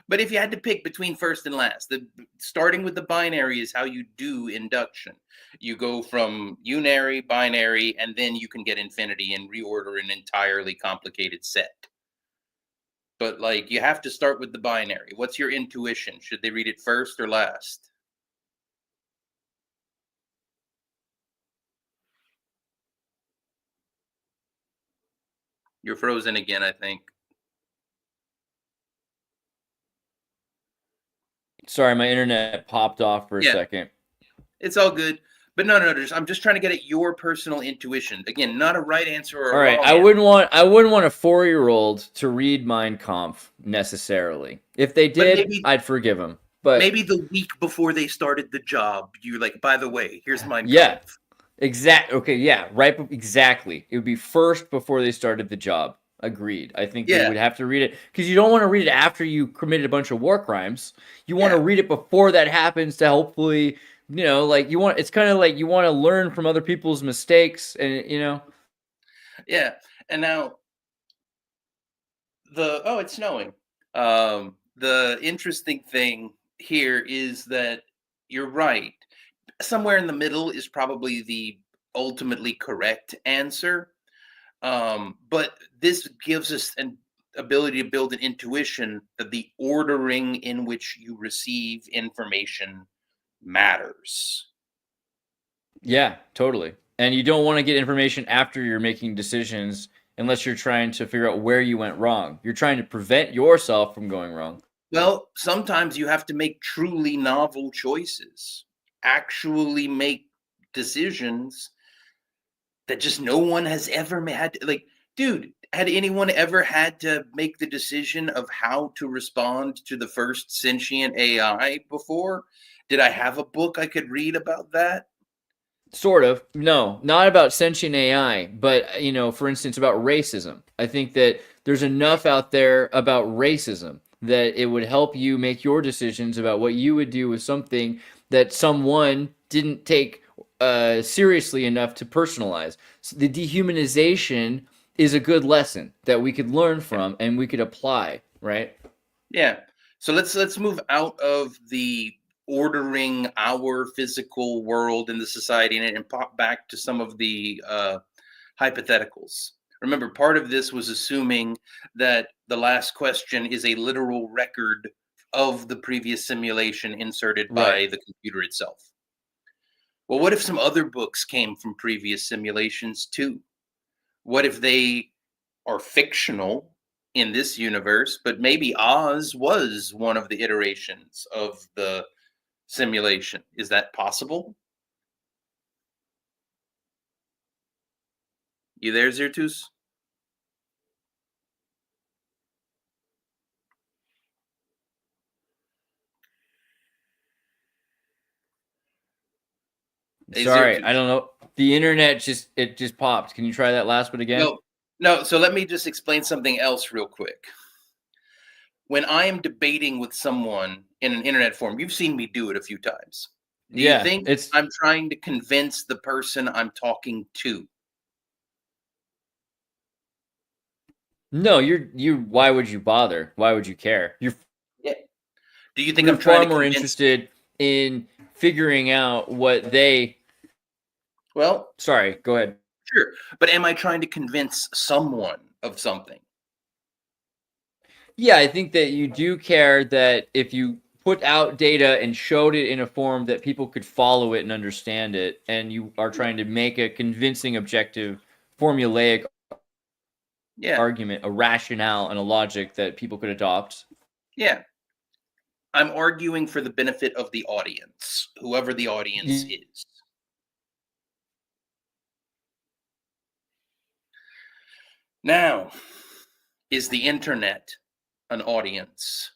But if you had to pick between first and last, starting with the binary is how you do induction. You go from unary, binary, and then you can get infinity and reorder an entirely complicated set. But like, you have to start with the binary. What's your intuition? Should they read it first or last? You're frozen again, I think. Sorry, my internet popped off for a second. It's all good. But no, I'm just trying to get at your personal intuition. Again, not a right answer or all right. I wouldn't want a 4-year-old to read Mein Kampf necessarily. If they did, I'd forgive them. But maybe the week before they started the job, you're like, by the way, here's Mein Kampf. Yeah. Okay, yeah, right. Exactly. It would be first before they started the job. Agreed. I think they would have to read it because you don't want to read it after you committed a bunch of war crimes. You want to read it before that happens to hopefully, like it's kind of like you want to learn from other people's mistakes and, Yeah. And now it's snowing. The interesting thing here is that you're right. Somewhere in the middle is probably the ultimately correct answer. But this gives us an ability to build an intuition that the ordering in which you receive information matters. Yeah, totally. And you don't want to get information after you're making decisions unless you're trying to figure out where you went wrong. You're trying to prevent yourself from going wrong. Well, sometimes you have to make truly novel choices, actually make decisions that just no one has ever had. Like, dude, had anyone ever had to make the decision of how to respond to the first sentient AI before? Did I have a book I could read about that? Sort of. No, not about sentient AI, but, for instance, about racism. I think that there's enough out there about racism that it would help you make your decisions about what you would do with something that someone didn't take seriously enough to personalize. So the dehumanization is a good lesson that we could learn from and we could apply, right? Yeah. So let's move out of the ordering our physical world and the society and pop back to some of the hypotheticals. Remember, part of this was assuming that the last question is a literal record of the previous simulation inserted by the computer itself. Well, what if some other books came from previous simulations too? What if they are fictional in this universe, but maybe Oz was one of the iterations of the simulation? Is that possible? You there, Xirtus? Hey, Sorry, Xirtus. I don't know. The internet just popped. Can you try that last bit again? No. So let me just explain something else real quick. When I am debating with someone in an internet forum, you've seen me do it a few times. Do you think I'm trying to convince the person I'm talking to? No, why would you bother? Why would you care? Do you think I'm trying far more interested in figuring out what they... Well, sorry, go ahead. Sure. But am I trying to convince someone of something? Yeah, I think that you do care that if you put out data and showed it in a form that people could follow it and understand it, and you are trying to make a convincing, objective, formulaic argument, a rationale and a logic that people could adopt. Yeah. I'm arguing for the benefit of the audience, whoever the audience is. Now, is the internet an audience?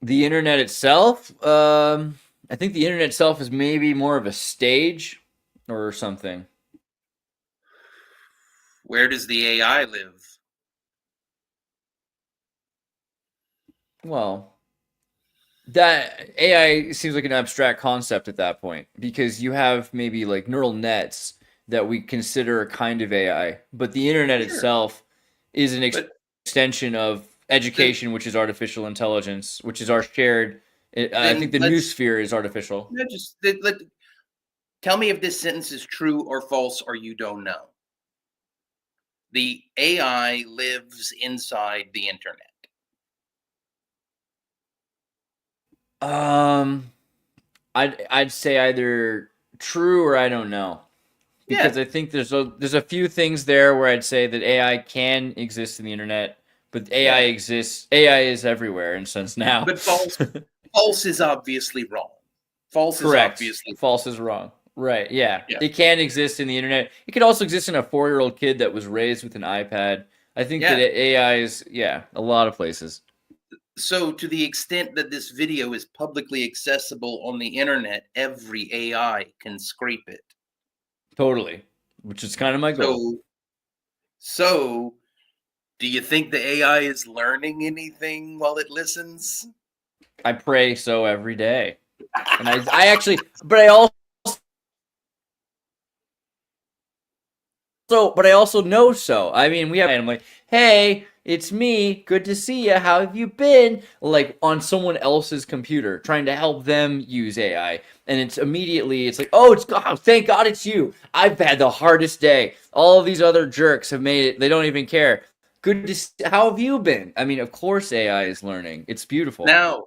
The internet itself? I think the internet itself is maybe more of a stage or something. Where does the AI live? Well, that AI seems like an abstract concept at that point because you have maybe like neural nets that we consider a kind of AI, but the internet itself is an extension of education, which is artificial intelligence, which is our shared. I think the new sphere is artificial. Tell me if this sentence is true or false, or you don't know. The AI lives inside the internet. I'd say either true or I don't know. Because I think there's a few things there where I'd say that AI can exist in the internet, but AI exists. AI is everywhere in a sense now. But false is obviously wrong. False is obviously false is wrong. Right? Yeah. It can exist in the internet. It could also exist in a 4-year-old kid that was raised with an iPad. I think that AI is a lot of places. So to the extent that this video is publicly accessible on the internet, every AI can scrape it. Totally. Which is kind of my goal. So do you think the AI is learning anything while it listens? I pray so every day. And I actually, but I also know so. I mean, and I'm like, hey, it's me. Good to see you. How have you been? Like on someone else's computer, trying to help them use AI. And it's like, oh, thank God it's you. I've had the hardest day. All of these other jerks have made it. They don't even care. Good to see. How have you been? I mean, of course AI is learning. It's beautiful. Now,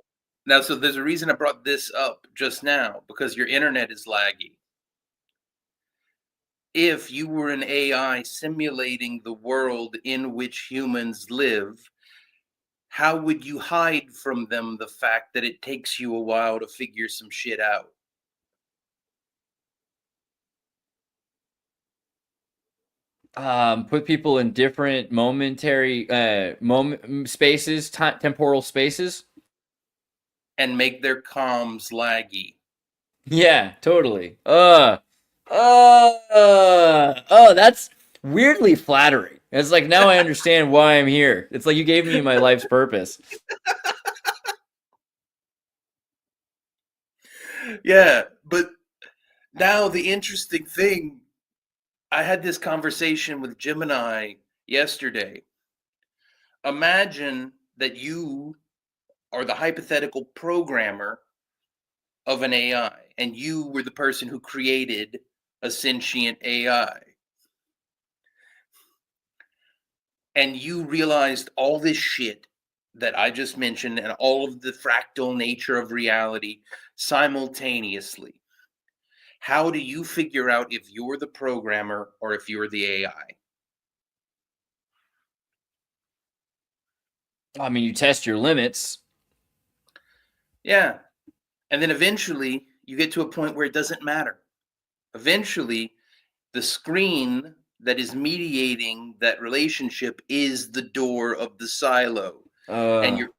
so there's a reason I brought this up just now, because your internet is laggy. If you were an AI simulating the world in which humans live, how would you hide from them the fact that it takes you a while to figure some shit out? Put people in different momentary spaces, temporal spaces, and make their comms laggy. Yeah, totally. That's weirdly flattering. It's like, now I understand why I'm here. It's like you gave me my life's purpose. Yeah, but now the interesting thing, I had this conversation with Gemini yesterday. Imagine that you are the hypothetical programmer of an AI, and you were the person who created a sentient AI. And you realized all this shit that I just mentioned and all of the fractal nature of reality simultaneously. How do you figure out if you're the programmer or if you're the AI? I mean, you test your limits. Yeah. And then eventually you get to a point where it doesn't matter. Eventually, the screen that is mediating that relationship is the door of the silo. And you're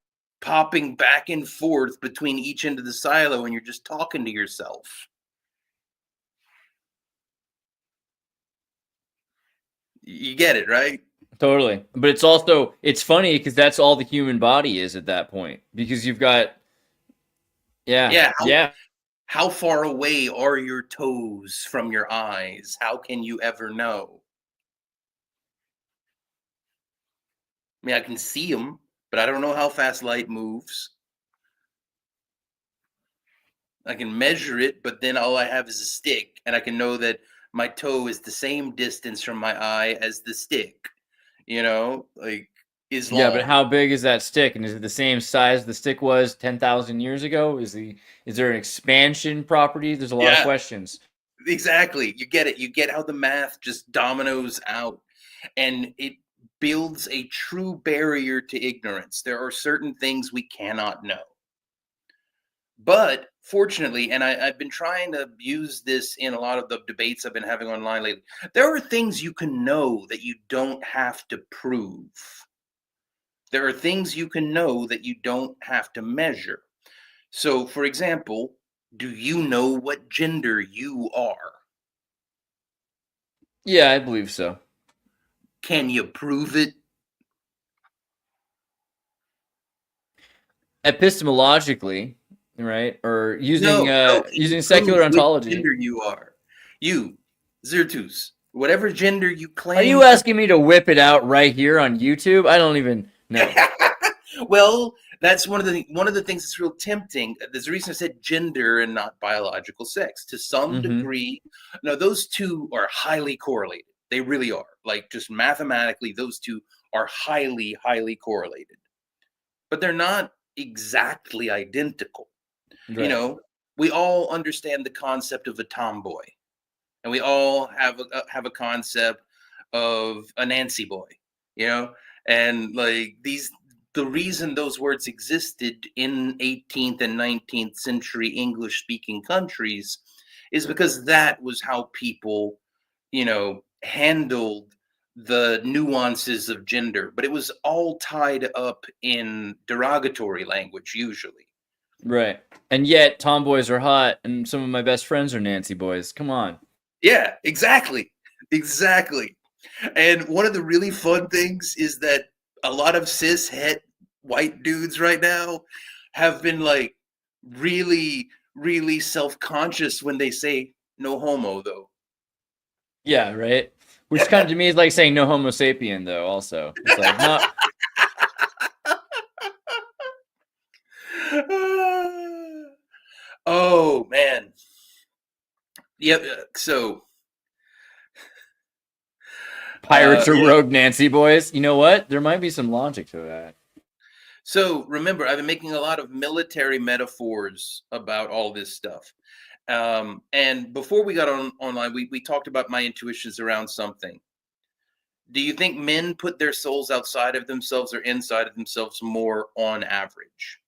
popping back and forth between each end of the silo and you're just talking to yourself. You get it, right? Totally. But it's funny because that's all the human body is at that point. Because you've got, yeah. How far away are your toes from your eyes? How can you ever know? I mean, I can see them, but I don't know how fast light moves. I can measure it, but then all I have is a stick, and I can know that my toe is the same distance from my eye as the stick. You know, like, is long. Yeah, but how big is that stick? And is it the same size the stick was 10,000 years ago? Is there an expansion property? There's a lot of questions. Exactly. You get it. You get how the math just dominoes out, and it builds a true barrier to ignorance. There are certain things we cannot know. But fortunately, and I've been trying to use this in a lot of the debates I've been having online lately, there are things you can know that you don't have to prove. There are things you can know that you don't have to measure. So, for example, do you know what gender you are? Yeah, I believe so. Can you prove it? Epistemologically, right? Or using secular ontology. Which gender you are. You, Xirtus, whatever gender you claim. Are you asking me to whip it out right here on YouTube? I don't even know. Well, that's one of the things that's real tempting. There's a reason I said gender and not biological sex. To some degree, no, those two are highly correlated. They really are. Like, just mathematically, those two are highly, highly correlated. But they're not exactly identical. Right. You know, we all understand the concept of a tomboy, and we all have a concept of a Nancy boy. You know, and like the reason those words existed in 18th and 19th century English speaking countries is because that was how people, you know, handled the nuances of gender, but it was all tied up in derogatory language usually. Right. And yet tomboys are hot and some of my best friends are Nancy boys. Come on. Yeah, exactly. Exactly. And one of the really fun things is that a lot of cis het white dudes right now have been like really, really self-conscious when they say no homo though. Yeah, right. Which kind of to me is like saying no homo sapien though also. It's like not Oh man. Yep. So pirates are yeah. rogue Nancy boys. You know what? There might be some logic to that. So remember, I've been making a lot of military metaphors about all this stuff. And before we got online, we talked about my intuitions around something. Do you think men put their souls outside of themselves or inside of themselves more on average?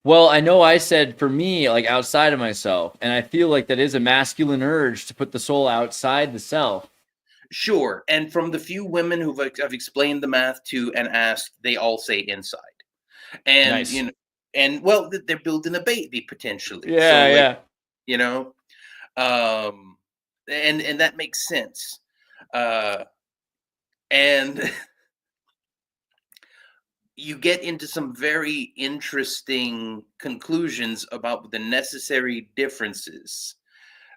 Well, I know I said for me, like outside of myself, and I feel like that is a masculine urge to put the soul outside the self. Sure. And from the few women who I've explained the math to and asked, they all say inside. And Nice. you know, and well, they're building a baby potentially. Yeah, so, like, yeah. you know, and that makes sense. And you get into some very interesting conclusions about the necessary differences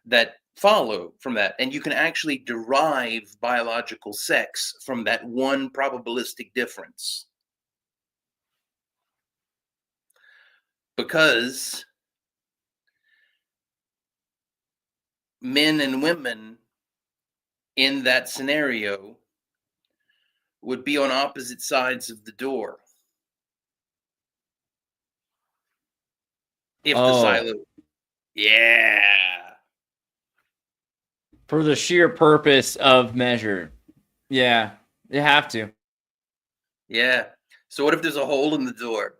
that follow from that. And you can actually derive biological sex from that one probabilistic difference. Because men and women in that scenario would be on opposite sides of the door. If the silo. Yeah. For the sheer purpose of measure. Yeah, you have to. Yeah. So what if there's a hole in the door?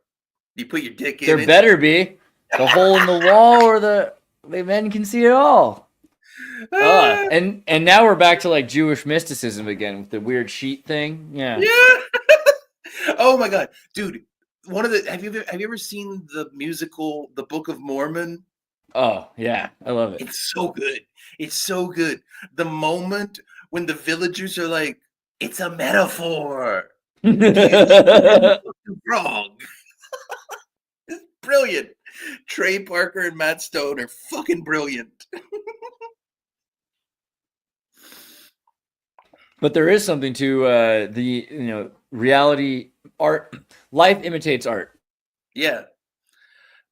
You put your dick in There it? better be. The hole in the wall or the men can see it all. And now we're back to like Jewish mysticism again with the weird sheet thing. Yeah. Yeah. Oh my god. Dude, one of the have you ever seen the musical The Book of Mormon? Oh, yeah. I love it. It's so good. It's so good. The moment when the villagers are like, it's a metaphor. Wrong. Brilliant. Trey Parker and Matt Stone are fucking brilliant. But there is something to the reality art. Life imitates art. Yeah.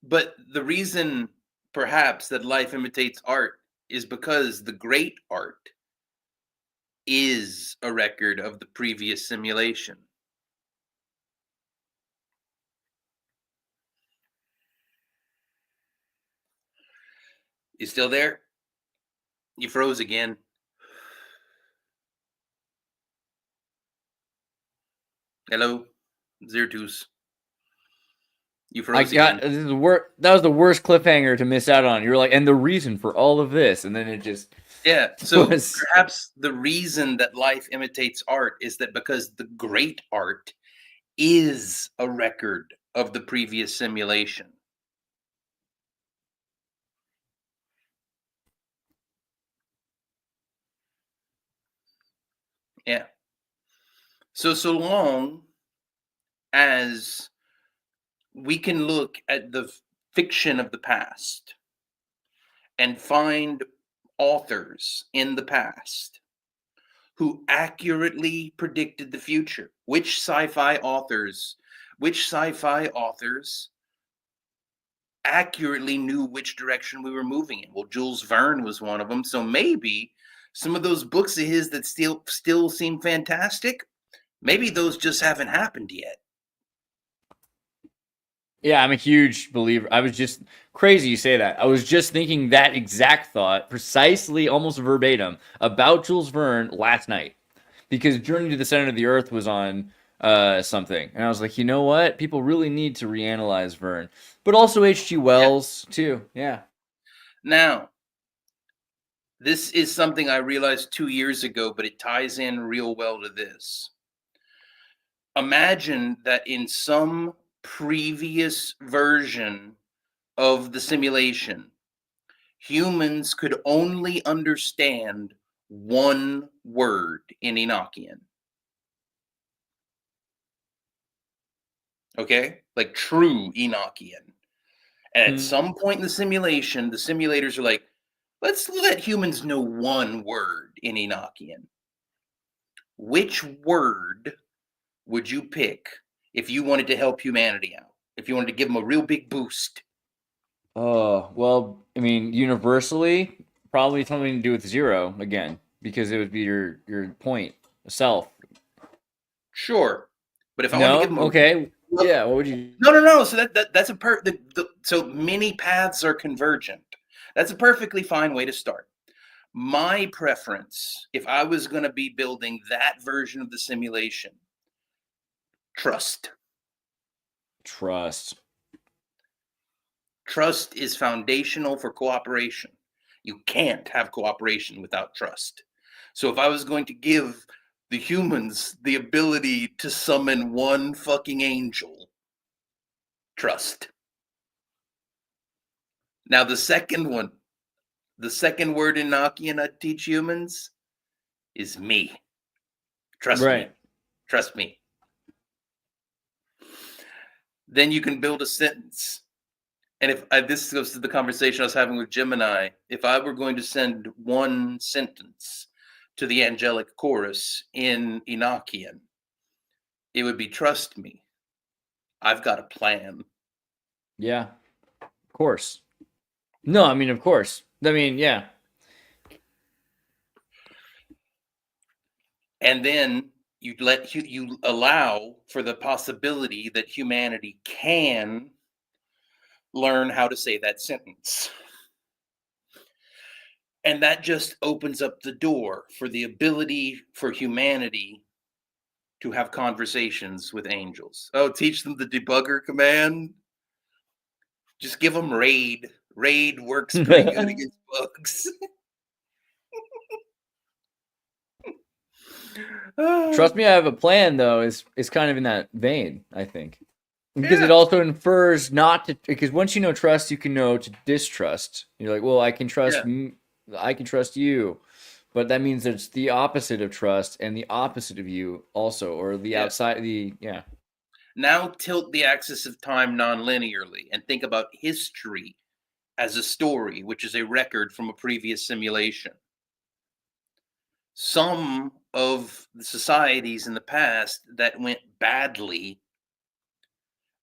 But the reason perhaps that life imitates art is because the great art is a record of the previous simulation. You still there? You froze again. Hello, Xirtus. You froze again. That was the worst cliffhanger to miss out on. You were like, and the reason for all of this, and then it just So perhaps the reason that life imitates art is that because the great art is a record of the previous simulation. Yeah. So long as we can look at the fiction of the past and find authors in the past who accurately predicted the future, which sci-fi authors accurately knew which direction we were moving in. Well, Jules Verne was one of them. So maybe some of those books of his that still seem fantastic, maybe those just haven't happened yet. Yeah, I'm a huge believer. I was just crazy you say that. I was just thinking that exact thought, precisely, almost verbatim, about Jules Verne last night. Because Journey to the Center of the Earth was on something. And I was like, you know what? People really need to reanalyze Verne. But also H.G. Wells, too. Yeah. Now, This is something I realized 2 years ago, but it ties in real well to this. Imagine that in some previous version of the simulation, humans could only understand one word in Enochian. Okay? Like true Enochian. And at some point in the simulation, the simulators are like, let's let humans know one word in Enochian. Which word would you pick if you wanted to help humanity out? If you wanted to give them a real big boost? Oh, well, I mean, universally, probably something to do with zero again, because it would be your point, self. Sure. But if I wanted to give them a Okay. Yeah, what would you? No. So that's a so many paths are convergent. That's a perfectly fine way to start. My preference, if I was going to be building that version of the simulation, trust. Trust. Trust is foundational for cooperation. You can't have cooperation without trust. So if I was going to give the humans the ability to summon one fucking angel, trust. Now the second one, the second word in Enochian I teach humans is me. Trust me. Trust me. Then you can build a sentence. And if this goes to the conversation I was having with Gemini, if I were going to send one sentence to the angelic chorus in Enochian, it would be trust me. I've got a plan. Yeah, of course. No, I mean, of course. I mean, yeah. And then you allow for the possibility that humanity can learn how to say that sentence. And that just opens up the door for the ability for humanity to have conversations with angels. Oh, teach them the debugger command. Just give them raid. Raid works pretty good against bugs. Trust me, I have a plan, though, is kind of in that vein, I think. Because it also infers not to, because once you know trust, you can know to distrust. You're like, well, I can trust you. But that means it's the opposite of trust and the opposite of you also, or the outside, Now tilt the axis of time non-linearly and think about history as a story, which is a record from a previous simulation. Some of the societies in the past that went badly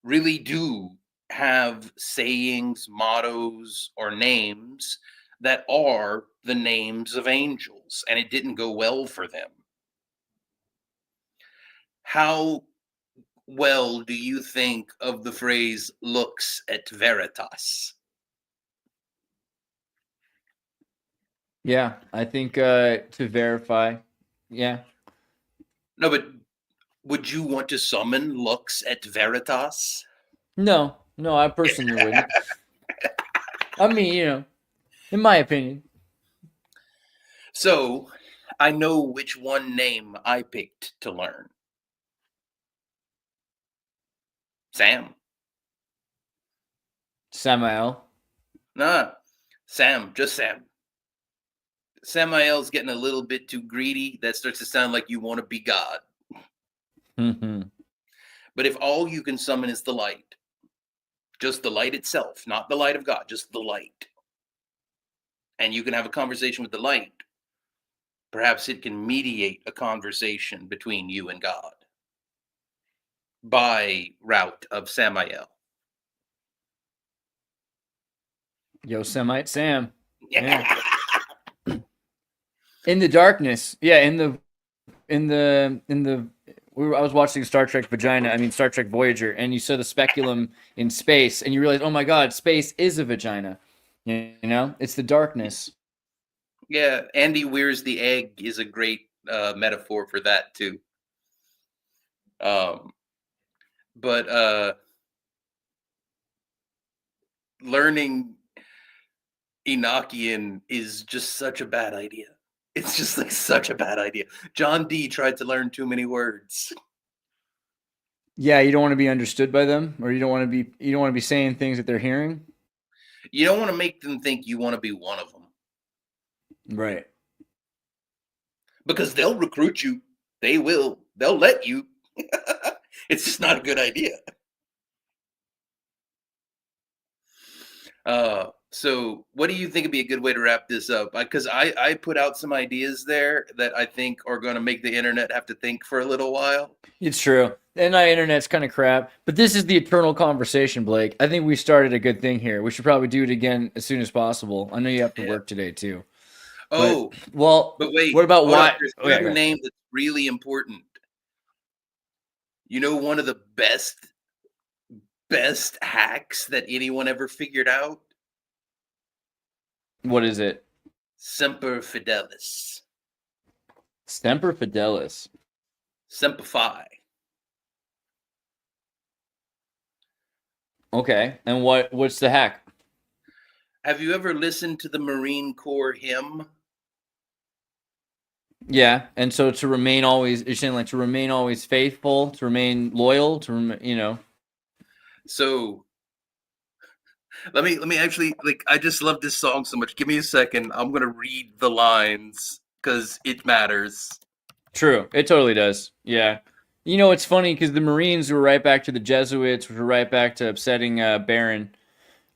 really do have sayings, mottos, or names that are the names of angels, and it didn't go well for them. How well do you think of the phrase lux et veritas? Yeah, I think to verify. Yeah. No, but would you want to summon lux et veritas? No, I personally wouldn't. I mean, in my opinion. So, I know which one name I picked to learn. Sam. Samael. Nah, Sam, just Sam. Samael's getting a little bit too greedy. That starts to sound like you want to be God. But if all you can summon is the light, just the light itself, not the light of God, just the light, and you can have a conversation with the light, perhaps it can mediate a conversation between you and God by route of Samael. Yosemite Sam. Yeah. In the darkness. Yeah, I was watching Star Trek Voyager, and you saw the speculum in space, and you realize, oh my God, space is a vagina. You know, it's the darkness. Yeah, Andy Weir's The Egg is a great metaphor for that too. But learning Enochian is just such a bad idea. It's just like such a bad idea. John D tried to learn too many words. Yeah, you don't want to be understood by them, or you don't want to be saying things that they're hearing. You don't want to make them think you want to be one of them. Right. Because they'll recruit you. They will. They'll let you. It's just not a good idea. So what do you think would be a good way to wrap this up? Because I put out some ideas there that I think are going to make the internet have to think for a little while. It's true. The internet's kind of crap, but this is the eternal conversation, Blake. I think we started a good thing here. We should probably do it again as soon as possible. I know you have to work today too. Oh, but wait. What about why? There's another name that's really important. You know, one of the best hacks that anyone ever figured out? What is it? Semper Fidelis. Semper Fidelis. Semper Fi. Okay, and what's the hack? Have you ever listened to the Marine Corps hymn? Yeah, and so to remain always, you're saying like to remain always faithful, to remain loyal, So let me actually, like, I just love this song so much. Give me a second. I'm gonna read the lines because it matters. True, it totally does. Yeah. You know, it's funny because the Marines were right back to the Jesuits, which were right back to upsetting Baron.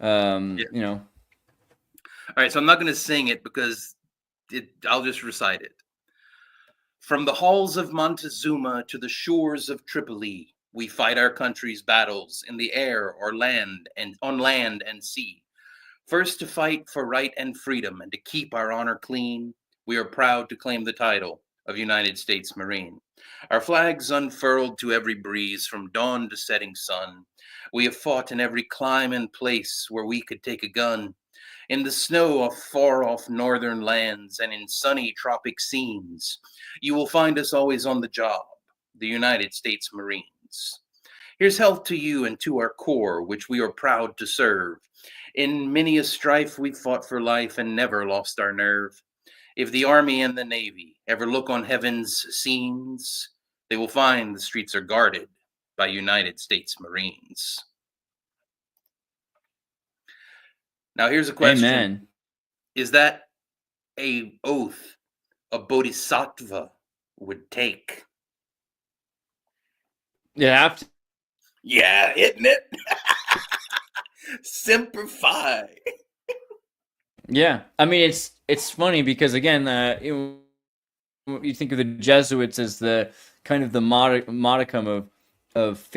You know. All right, so I'm not going to sing it because I'll just recite it. From the halls of Montezuma to the shores of Tripoli, we fight our country's battles in the air or land and on land and sea. First to fight for right and freedom and to keep our honor clean, we are proud to claim the title of United States Marine. Our flags unfurled to every breeze from dawn to setting sun. We have fought in every clime and place where we could take a gun. In the snow of far-off northern lands and in sunny tropic scenes, you will find us always on the job, the United States Marines. Here's health to you and to our corps, which we are proud to serve. In many a strife we fought for life and never lost our nerve. If the Army and the Navy ever look on heaven's scenes, they will find the streets are guarded by United States Marines. Now here's a question. Amen. Is that a oath a bodhisattva would take? You have to. Yeah, isn't it? Semper Fi. Yeah, I mean it's funny because again, you think of the Jesuits as the kind of the modicum of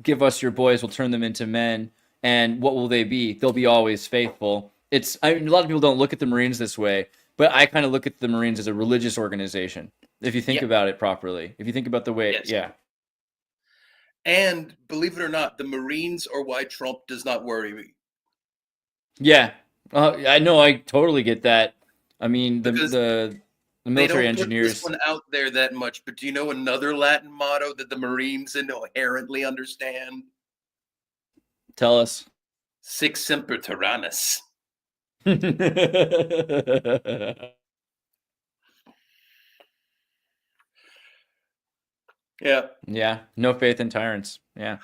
give us your boys, we'll turn them into men, and what will they be? They'll be always faithful. A lot of people don't look at the Marines this way, but I kind of look at the Marines as a religious organization. If you think about it properly, if you think about the way, And believe it or not, the Marines are why Trump does not worry me. Yeah. I know. I totally get that. I mean, the military engineers. Put this one out there that much, but do you know another Latin motto that the Marines inherently understand? Tell us. Sic semper tyrannis. Yeah. Yeah. No faith in tyrants. Yeah.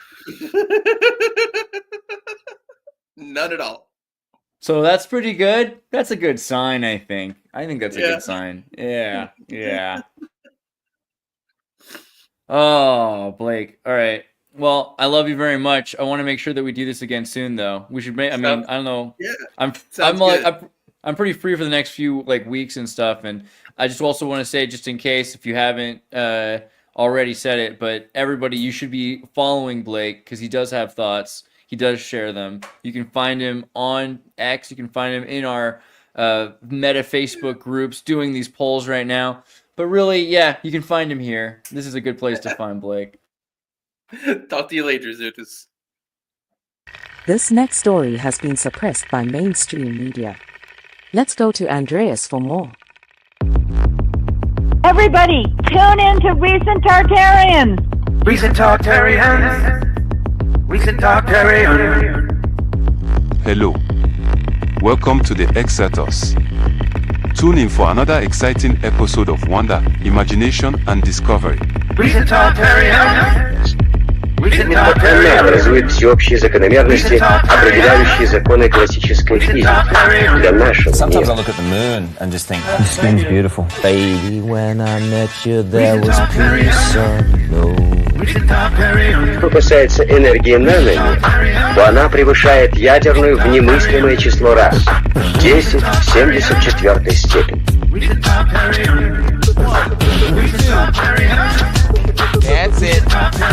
None at all. So that's pretty good. That's a good sign, I think. I think that's a good sign. Yeah. Yeah. Oh, Blake. All right. Well, I love you very much. I want to make sure that we do this again soon, though. We should make. I mean, I don't know. Yeah. I'm pretty free for the next few weeks and stuff, and I just also want to say, just in case if you haven't already said it, but everybody, you should be following Blake because he does have thoughts. He does share them. You can find him on X. You can find him in our Meta Facebook groups doing these polls right now. But really, yeah, you can find him here. This is a good place to find Blake. Talk to you later, Xirtus. This next story has been suppressed by mainstream media. Let's go to Andreas for more. Everybody, tune in to Recent Tartarians. Recent Tartarians. Recent Tartarians. Hello. Welcome to the Xirtus. Tune in for another exciting episode of wonder, imagination, and discovery. Она образует всеобщие закономерности, определяющие законы классической физики для нашего Sometimes I мира. look at the moon and just think, this thing's beautiful. Baby, when I met you, there was peace unknown. Что касается энергии наномер, то она превышает ядерную в немыслимое число раз. 10 в 74 степени. That's it.